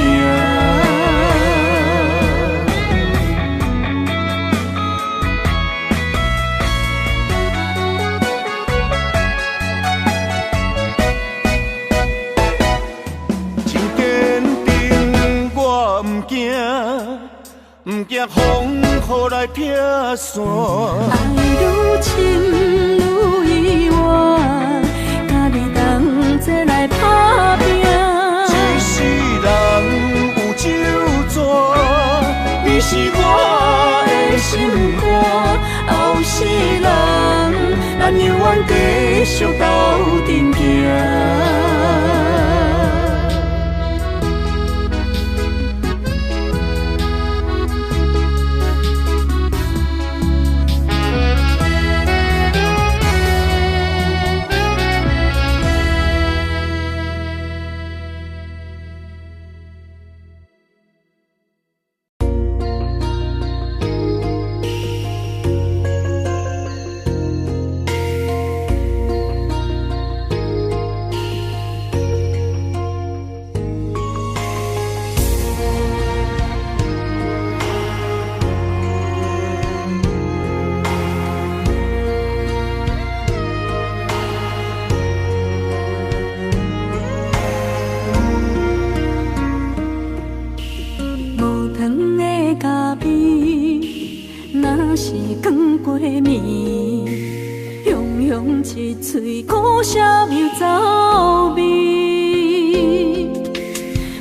不惊风雨来撇线，爱愈深愈意外，甲你同齐来打拼。一世人有酒醉，你是我的心肝。后世人，咱永远继续斗阵行。咖啡，若是光过暝，雄雄一嘴苦涩又走味。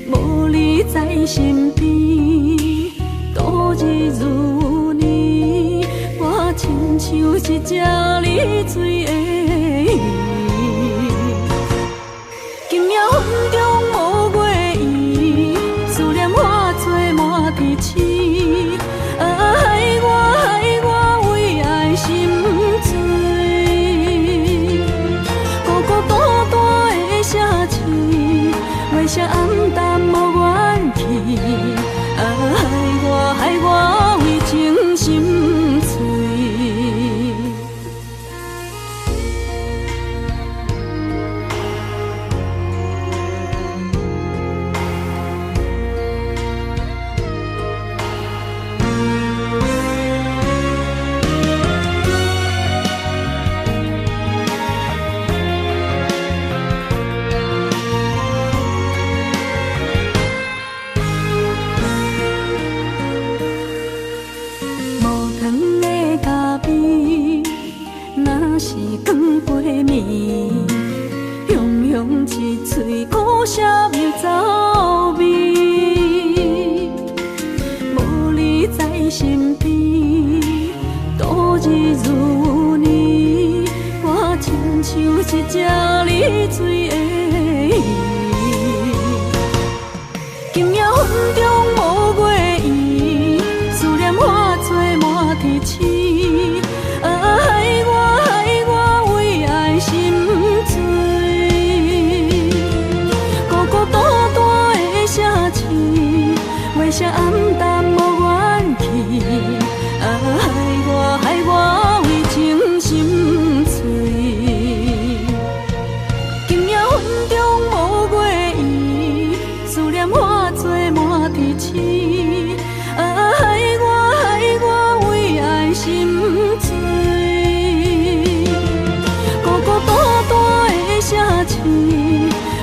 无你在身边，度日如年，我亲像一只离水的鱼。今夜风中无月圆，思念化作满地星。害我为爱心醉，孤孤单单的写字，月色暗淡无元气。害我为情心碎。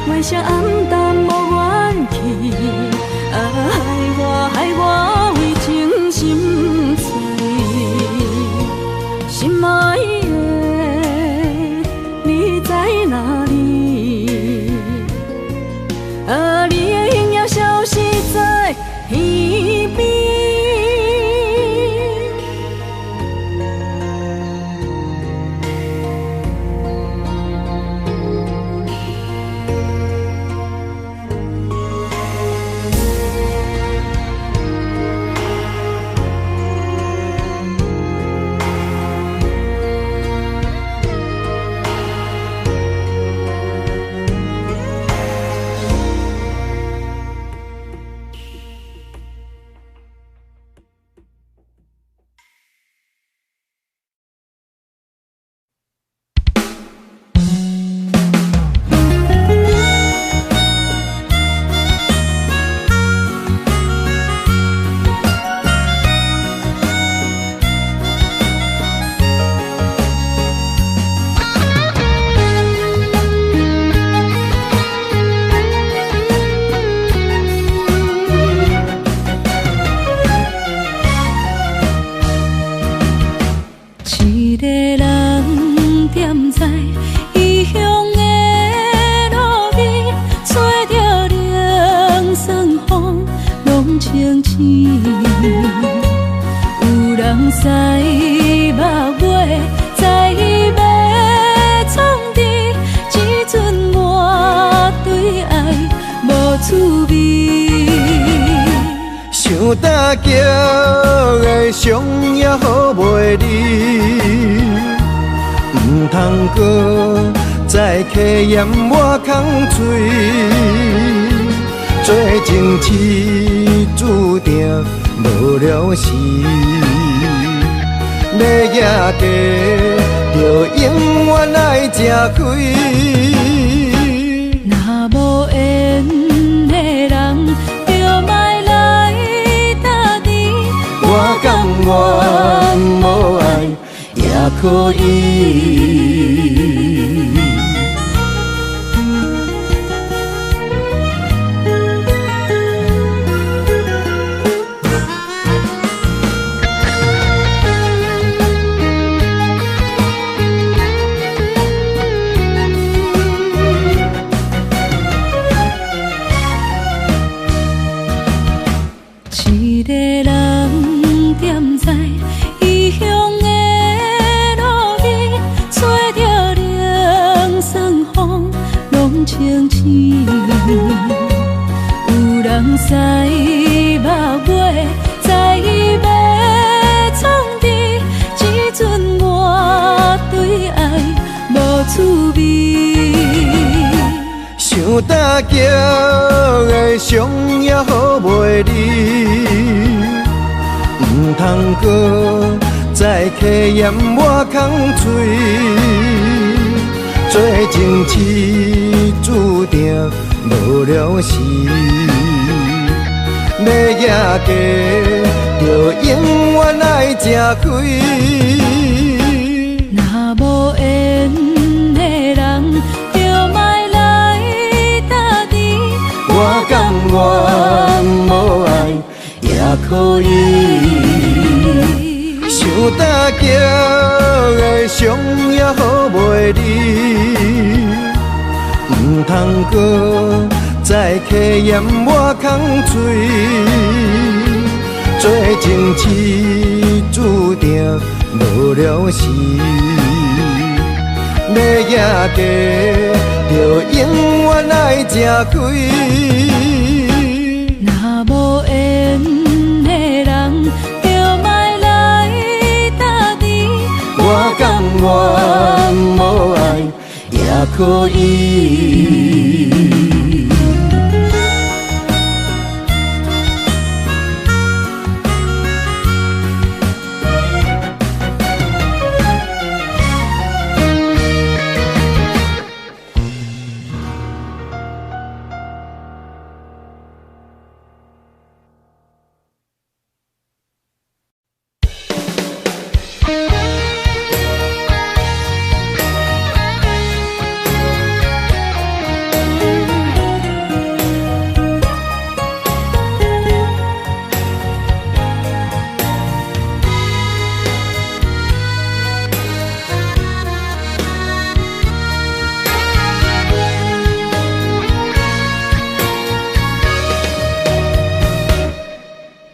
月色暗淡无元气，害我为情心碎，心爱的你在哪里？你的形影消失在耳边。想搭桥的伤也好袂离，唔通搁再客嫌我空嘴，做情痴注定无了时，要野家就永远爱吃亏。若无缘的人，就莫来搭你。我甘愿无爱也可以。个人踮在异乡的路边，吹着凉爽风，拢清醒。有人使目尾，在伊要创治，只准我对爱无趣味。想大桥的伤也好袂离，唔通搁再客嫌我空嘴，做情痴注定无了时，要野家就永远爱吃亏。若无缘的人，就莫来打滴。我甘愿无爱也可以。想大桥的伤也好袂离，唔通搁再客嫌我空嘴，做情痴注定无了时，要野家就永远爱吃亏。若无缘的人，就莫来打滴。我甘愿无爱也可以。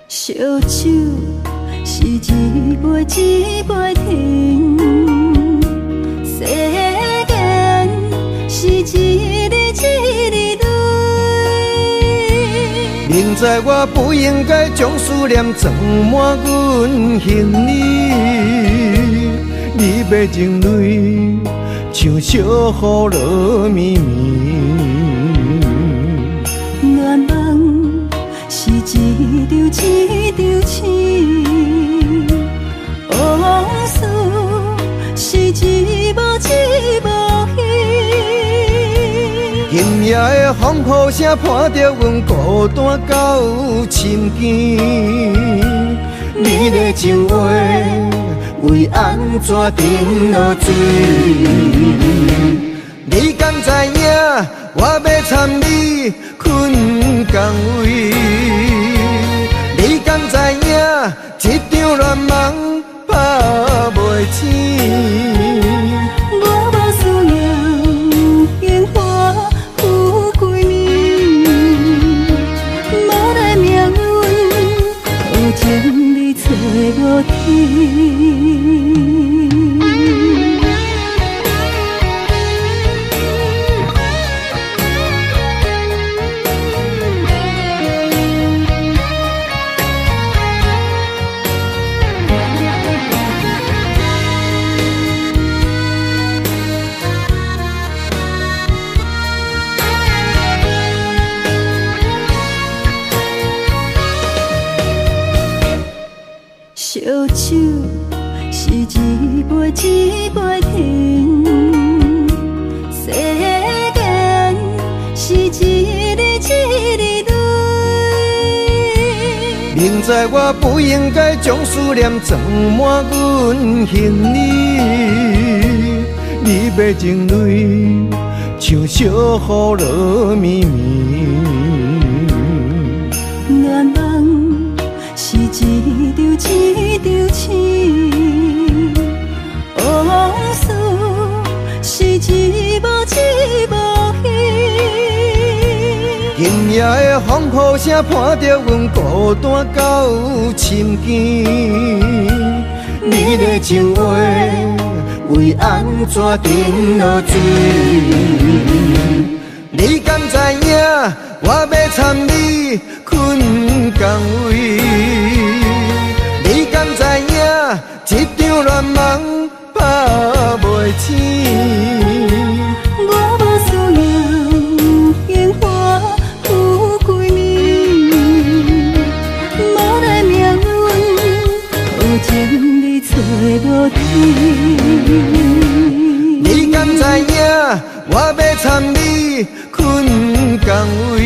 烧酒是一杯一杯停，世间是一日一日累。明知我不应该将思念装满阮行李，你要情泪像小雨落绵绵。愿望是一场一场醒，往事是一幕一幕戏。今夜的风雨声伴着阮孤单到深更，你的情话为安怎沉落水？你敢知影我要参你困共位？你敢知影这场恋梦拍袂醒？我无需要烟花富贵面，无奈命运好情你找无天。烧酒是一杯一杯停，世间是一日一日累。明知我不应该将思念装满阮行李，你要情泪像小雨落绵绵。愿望是一场一场醒，往事是一幕一幕戏。今夜的风雨声伴着阮孤单到深更。你的情话为安怎沉落水？你敢知影我要参你困港位？你敢知影一场乱梦拍袂醒？我无需要鲜花富贵面，无奈命运好情你找无天。你敢知影我要参你困港位？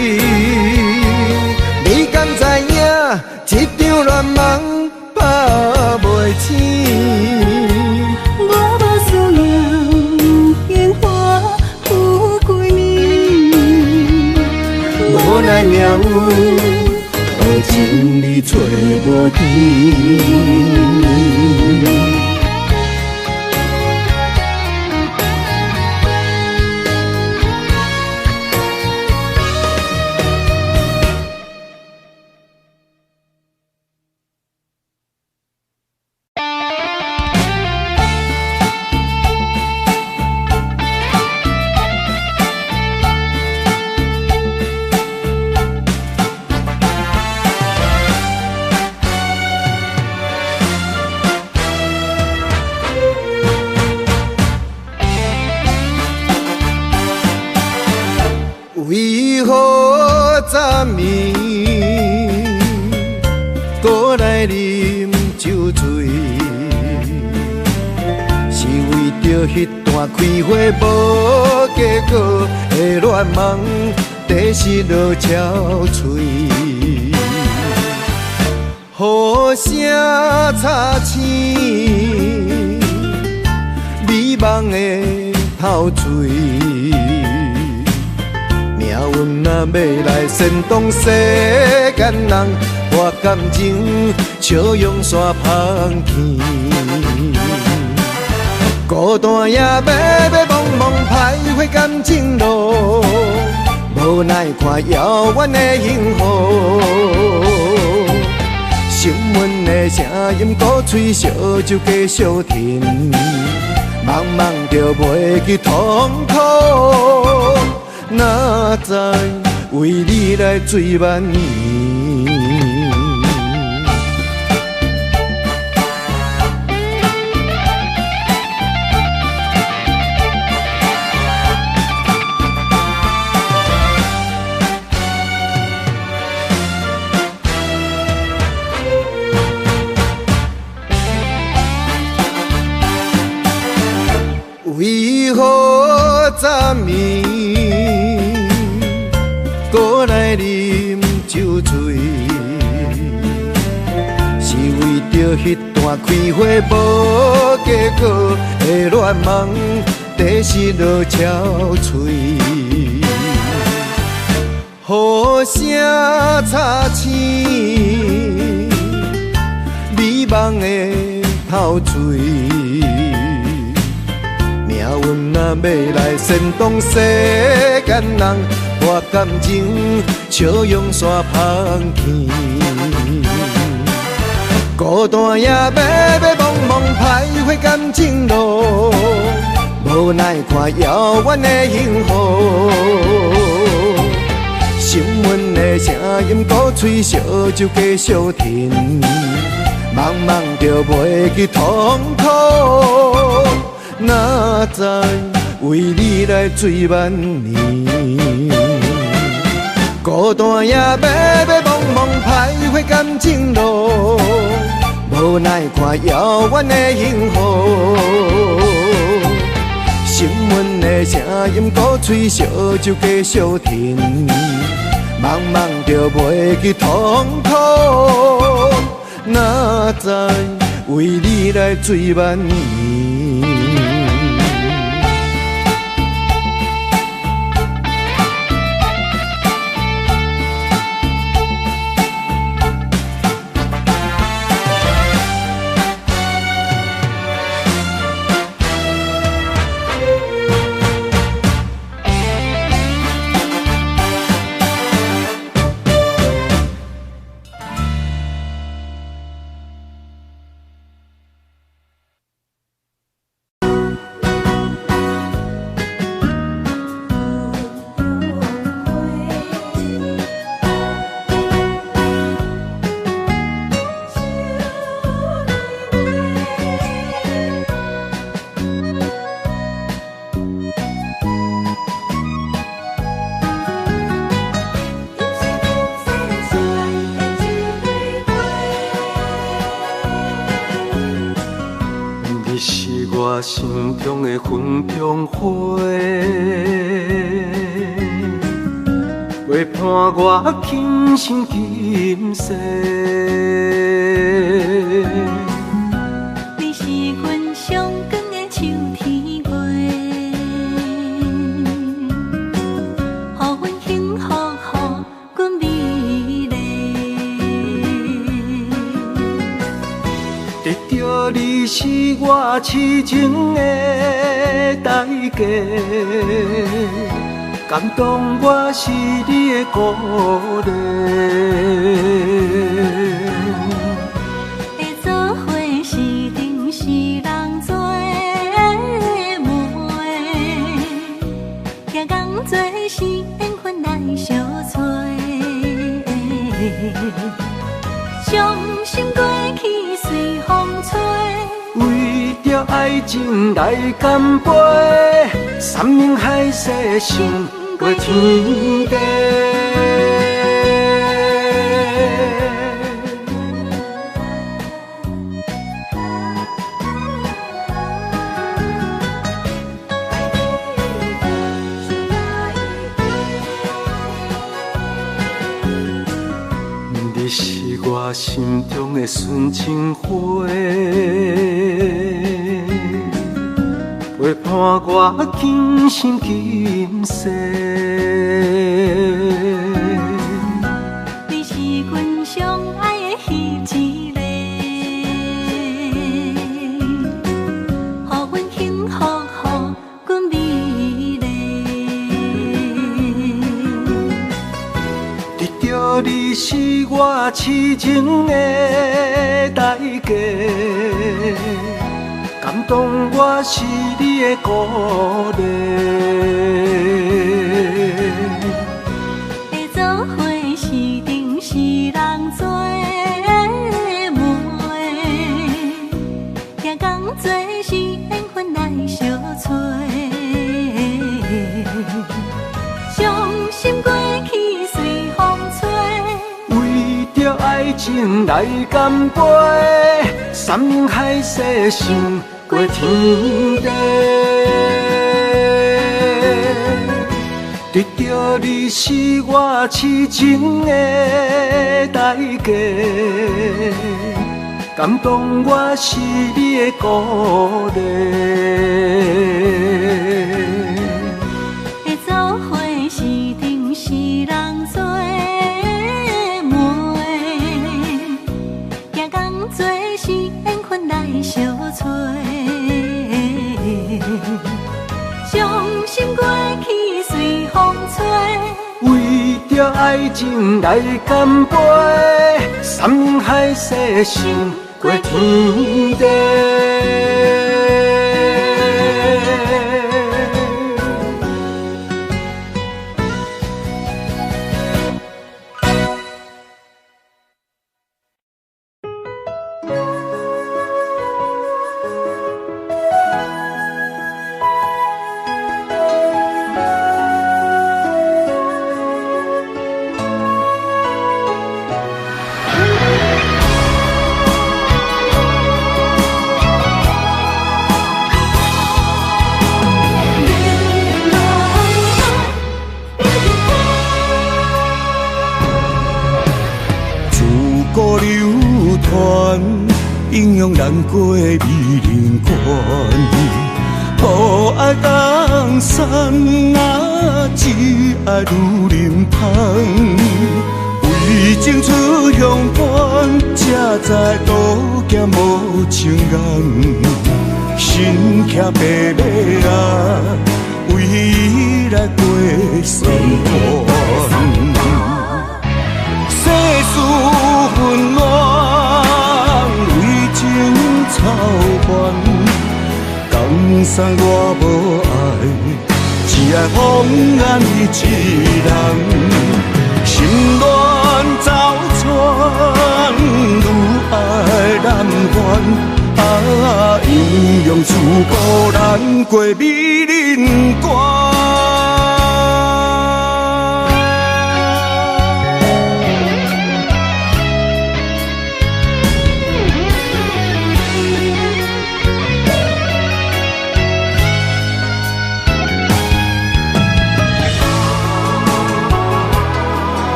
你敢知影一场乱梦拍袂醒？我无需要鲜花富贵面，无奈命运好情你找无天。为何昨暝搁来啉酒醉？是为着迄段开花无结果的恋梦，地失落憔悴。雨声擦青，美梦的透嘴。命运若要来煽动世间人，我感情笑用煞芳气。孤单夜迷迷茫茫徘徊感情路，无奈看遥远的幸福。心闷的声音鼓吹，烧酒继续甜，茫茫就袂去痛苦。哪知为你来醉万年？为何昨暝搁来啉酒醉？是为着迄段开花无结果的恋梦，地失落憔悴。雨声擦青，美梦的透嘴。命运若要来煽动世间人，我感情笑用煞芳气。孤单夜迷迷茫茫徘徊感情路，无奈看遥远的幸福。心闷的声音鼓吹，烧酒继续甜，茫茫就袂去痛苦。哪知为你来醉万年？孤单夜迷迷茫茫徘徊感情路，无奈看遥远的幸福。心闷的声音鼓吹，烧酒继续甜，茫茫就袂去痛苦。哪知为你来醉万年？我心中的云中花，陪伴我今生今世。你是阮上光的秋天月，予阮幸福，予阮美丽。得到你是我痴情的代价，感动我是你的鼓励。会做伙是定是人做媒，行工做是缘分来相找。伤心过去随风吹。为着爱情来干杯，山盟海誓想过天地。你是我心中的纯情花，陪伴我今生今世。你是阮上爱的彼一个，予阮幸福，予阮美丽。得到你是我痴情的代价，感动我是你的鼓励。会做伙是定是人做媒，行工做是缘分来相找。伤心过去随风吹。为着爱情来干杯，山盟海誓想过天地。得到你是我痴情的代价，感动我是你的鼓励。会做伙是定是人做媒，行工做是缘分来相找。伤心过去随风吹。为着爱情来干杯，山盟海誓想过天地。英勇难过的美人关，无爱江山啊，只爱女人芳。为情出乡关，才知路行无情眼，身骑白马啊，为伊来过酸寒。世事纷乱，为情操烦，江山我无爱，只爱风眼一人。心乱走窜，愈爱难还。啊，英勇自古难过美人关。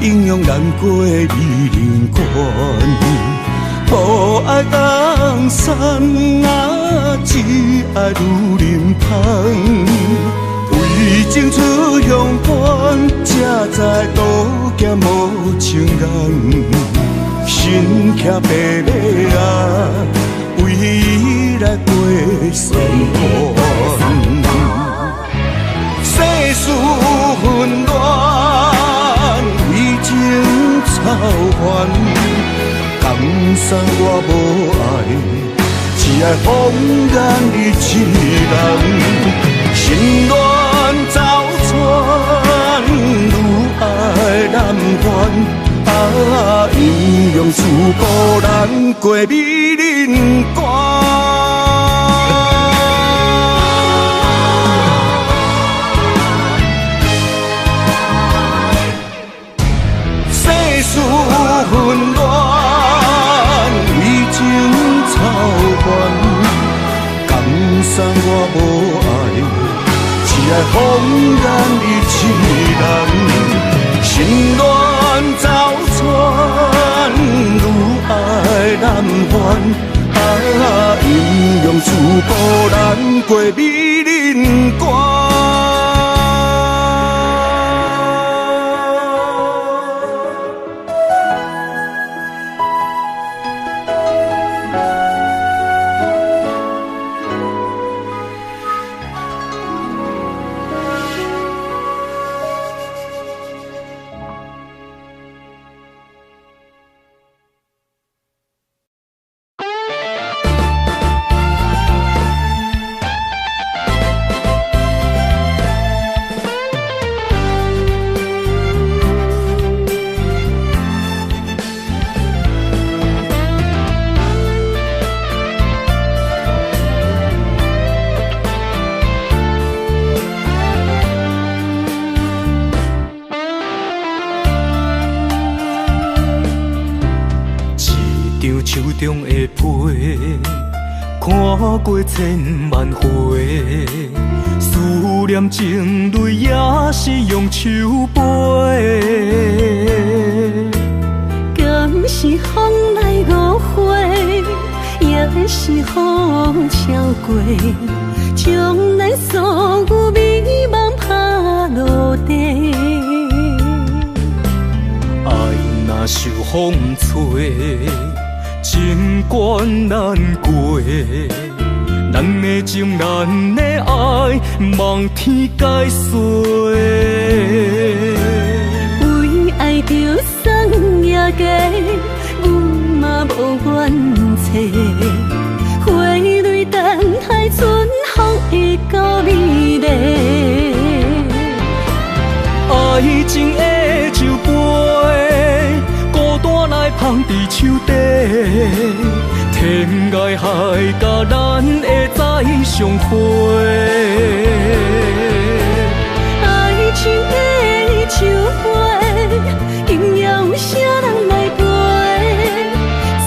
影响咱过美人关。无爱江山啊，只爱女人芳。为情出乡关，才知渡劫无情人。身骑白马啊，为伊来过山关。世事纷乱，为情操烦。江山我无爱，只爱风眼你一人。心乱走窜，愈爱难还。啊，阴阳师孤咱过美人关。世事纷乱，为情操烦。江山我无爱，只爱风眼你一人。心乱走窜，愈爱难还。啊，阴阳师孤咱过美人关。手中的杯，看过千万回，思念情泪也是用手杯。敢是风来误会，也是风超过，将咱所有美梦拍落地。爱若受风吹，情关难过，咱的情，咱的爱，望天解释。为爱着送夜家，阮嘛无怨切。花蕊等待春风会到美丽。爱情的酒杯，孤单来放伫手底。天涯海角，咱会再相会。爱情的酒杯，今夜有啥人来陪？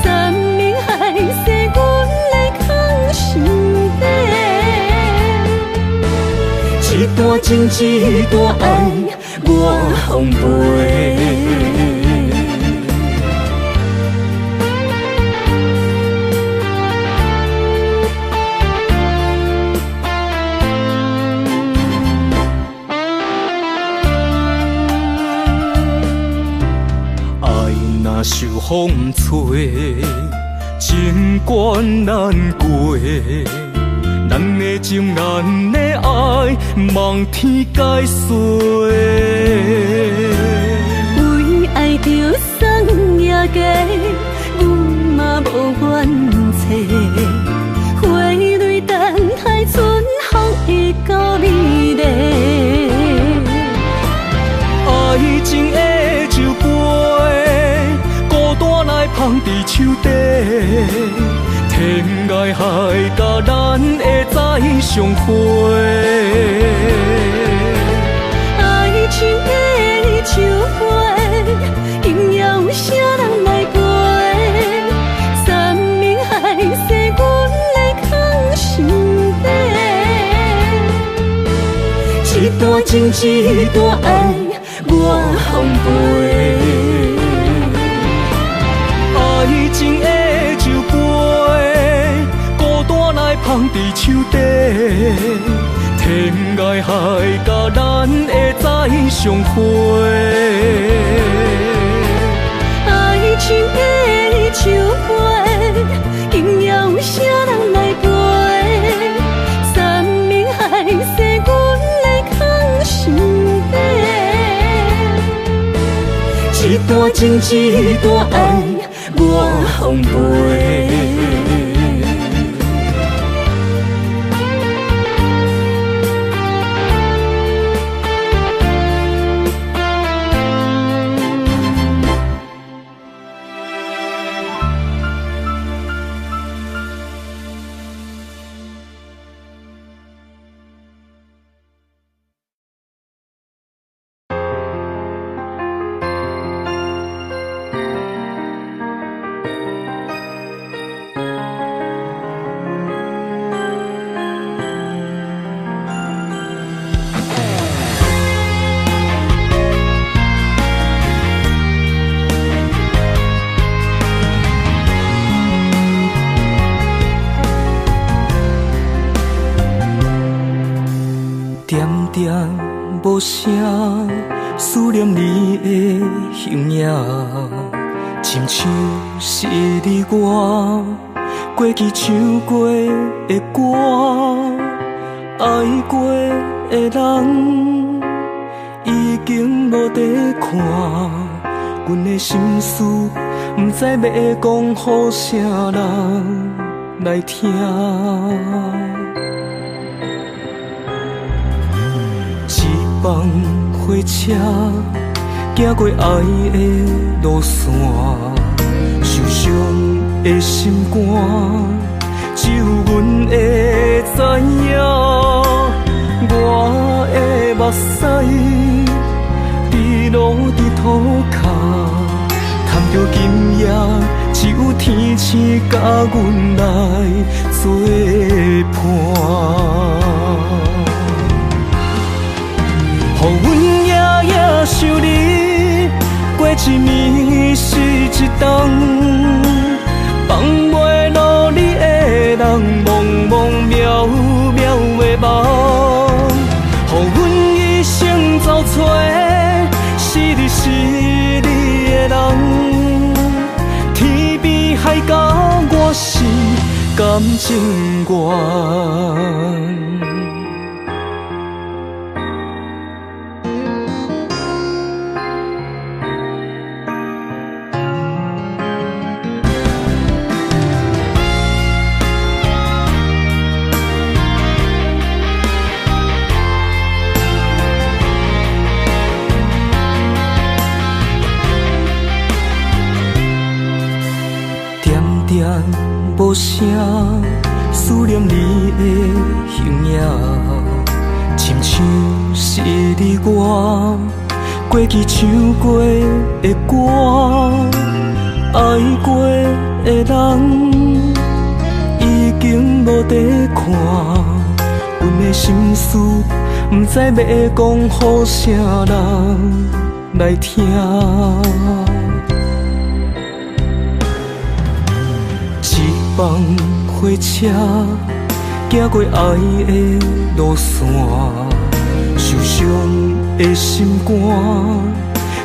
山明海誓，阮来藏心底。一段情，一段爱，我奉陪。受风吹，情关难过，咱的情，咱的爱，望天解释。为爱着送夜家，阮嘛无怨切。花蕊等待春风会到美丽。爱情的酒杯，孤单来放伫手底。天涯海角，咱会再相会。爱情的酒杯，今夜有啥人来陪？山明海誓，阮来藏心底。一段情，一段爱，我奉陪。爱情的酒杯，孤单来放伫手底，天涯海角咱会再相会。爱情的酒杯，今夜有啥人来陪？山盟海誓，阮来藏心底。一段情，一段爱，我奉陪。无声，思念你的形影，亲像是你我过去唱过的歌，爱过的人已经无得看，阮的心事不知要讲予啥人来听。放火车，行过爱的路线，受伤的心肝，只有阮会知影。我的目屎滴落伫土骹，叹着今夜只有天星甲阮来作伴。予阮夜夜想你，过一暝是一冬，放袂落你的人，茫茫渺渺的梦。予阮一生走找，是你的人，天边海角我是感情愿。无声，思念你的形影，亲像是你我过去唱过的歌，爱过的人已经无得看，阮的心事不知要讲予啥人来听。放火车，行过爱的路线，受伤的心肝，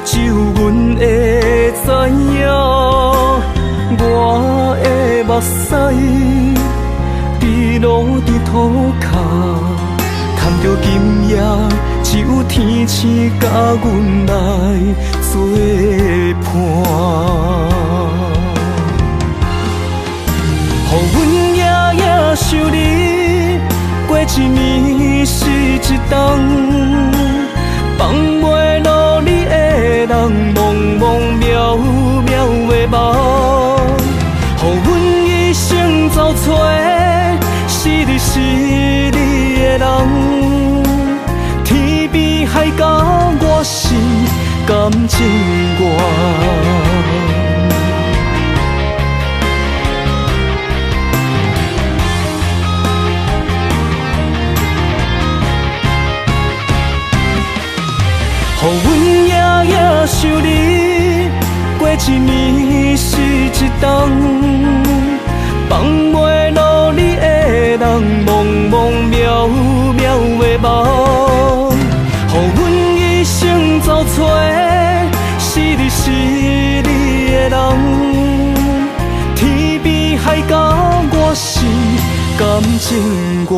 只有阮会知影。我的目屎滴落伫土骹，叹着今夜只有天星甲阮来作伴。予阮夜夜想你，过一暝是一冬，放袂落你的人，茫茫渺渺的梦。予阮一生走找，是你的人，天边海角我是感情愿。予阮夜想你，过一暝是一冬，放袂落你的人，茫茫渺渺的梦，予阮一生走找，是你是你的人。天边海角，我是感情愿。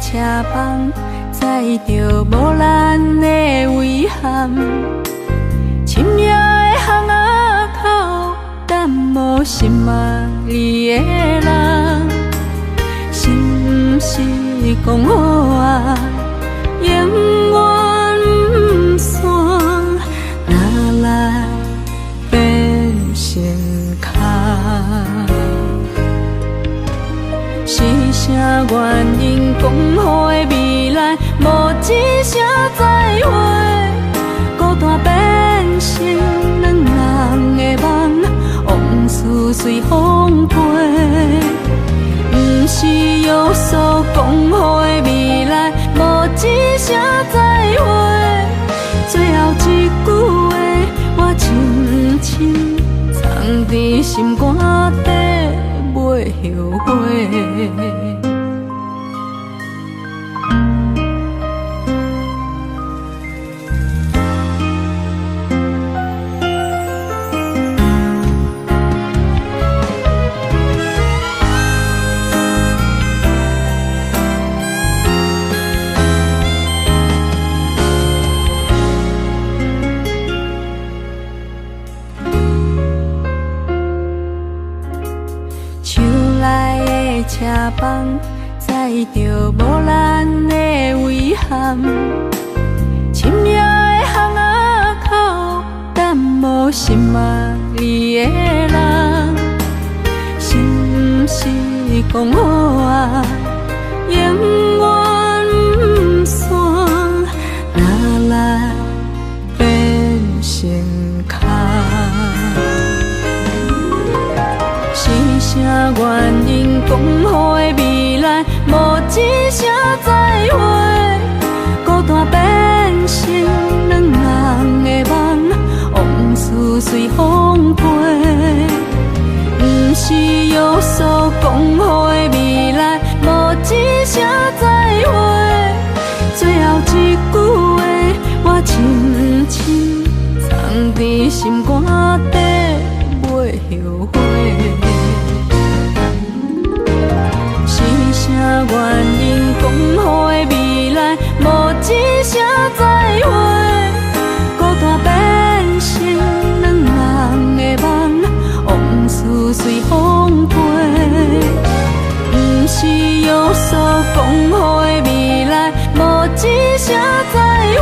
车房，载着无咱的遗憾。深夜的巷仔口，等无心爱你的人，是毋是讲好啊？永远不散，哪来变成空？是啥原因讲好的未来，无一声再会，孤单变成两人的梦，往事随风飞。不是约束讲好的未来，无一声再会，最后一句话我深深藏伫心肝底，袂后悔。车房载着无咱的遗憾，深夜的巷仔口，等无心爱你的人，是毋是讲好啊？永远不散，哪来变成空？是啥原因讲好的未来，无一声再会，孤单变成两人的梦，往事随风飞。不是约束讲好的未来，无一声再会，最后一句话我深深藏伫心肝底，袂后悔。啥原因讲好的未来，无一声再会，孤单变成两人的梦，往事随风飞。不是约束讲好的未来，无一声再会，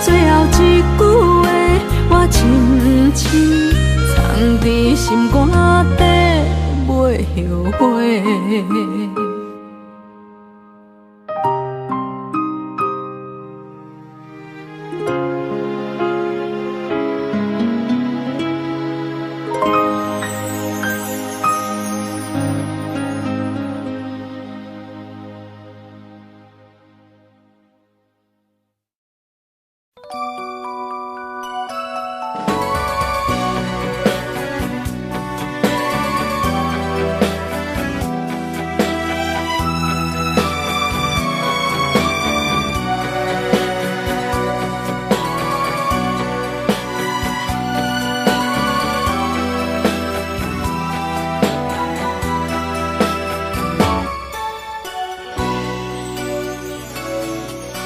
最后一句话我深深藏伫心肝底，袂后悔。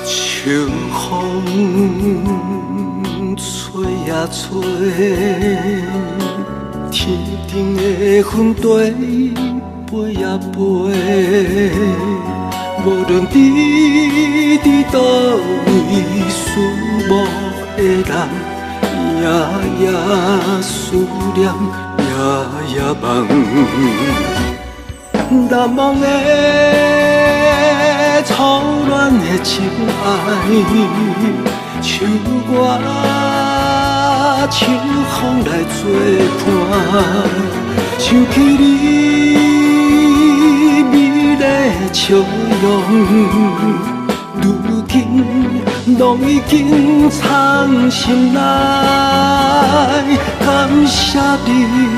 秋风吹呀吹，天顶的云堆飞呀飞，无论你伫倒位，思慕的人夜夜思念，夜夜梦，难忘的。初恋的情爱，像我秋风来作伴，想起你美丽的笑容，如今拢已经藏心内。感谢你，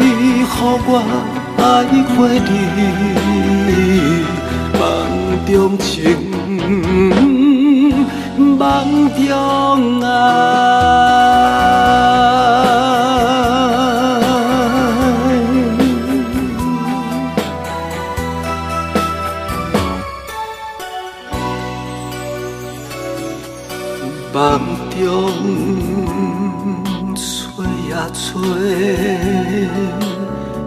予我爱过你。梦中情，梦中爱。梦中找呀找，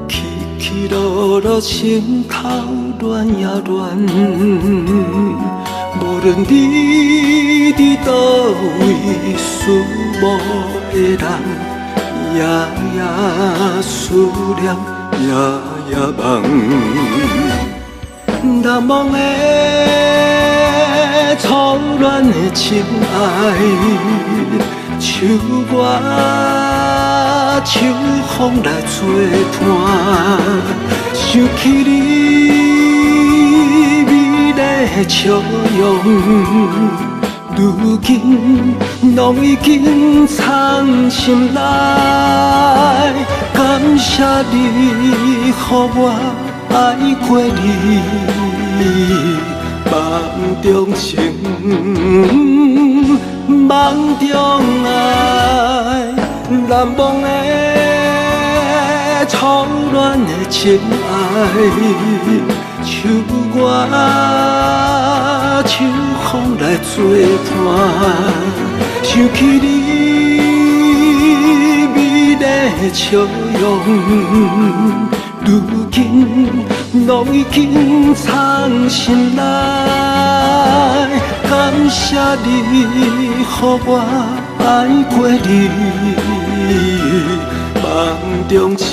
起起落落心头乱呀乱。无论你伫倒位，思慕的人，夜夜思念，夜夜梦。难忘的初恋的情爱，像我秋风来作伴，想起你美丽的笑容，如今拢已经藏心内。感谢你，予我爱过你，梦中情，梦中爱，难忘的初恋的情爱，像我秋风来作伴，想起你美丽的笑容。如今拢已经藏心内，感谢你，予我爱过你，梦中情，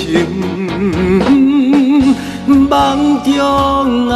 梦中爱。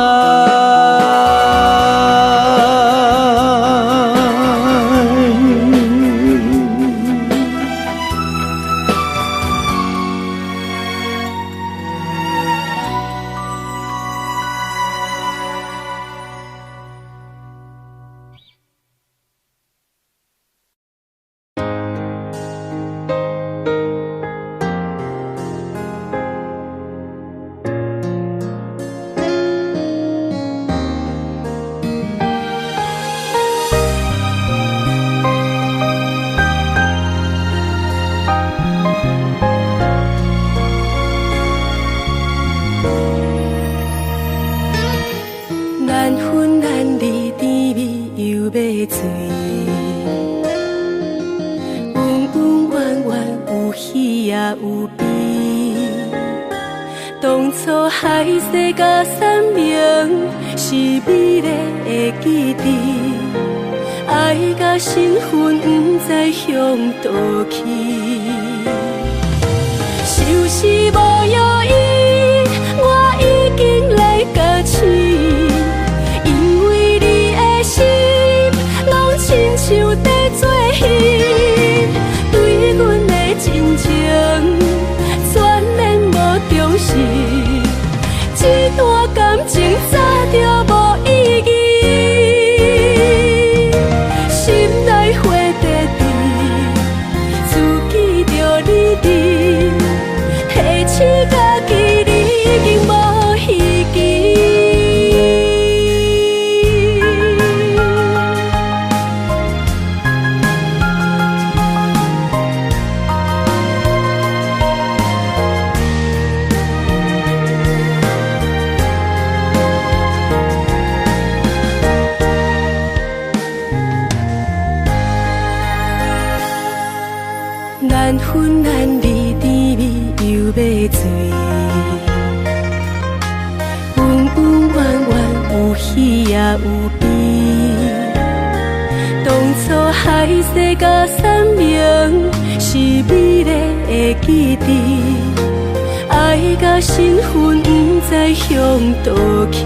海誓甲山盟是美丽的记忆，爱甲身份不知向倒去，就是无药医，我已经来甲醒，因为你的心拢亲像在做戏，对阮的真情全然无重视。这段感情早就无意义，心内花在地，自记着你伫，提醒家己你已经无希冀。难分难离，甜蜜又要醉，温温暖暖有喜也有悲。当初海誓甲山盟是美丽的记忆，爱甲身份不知向倒去。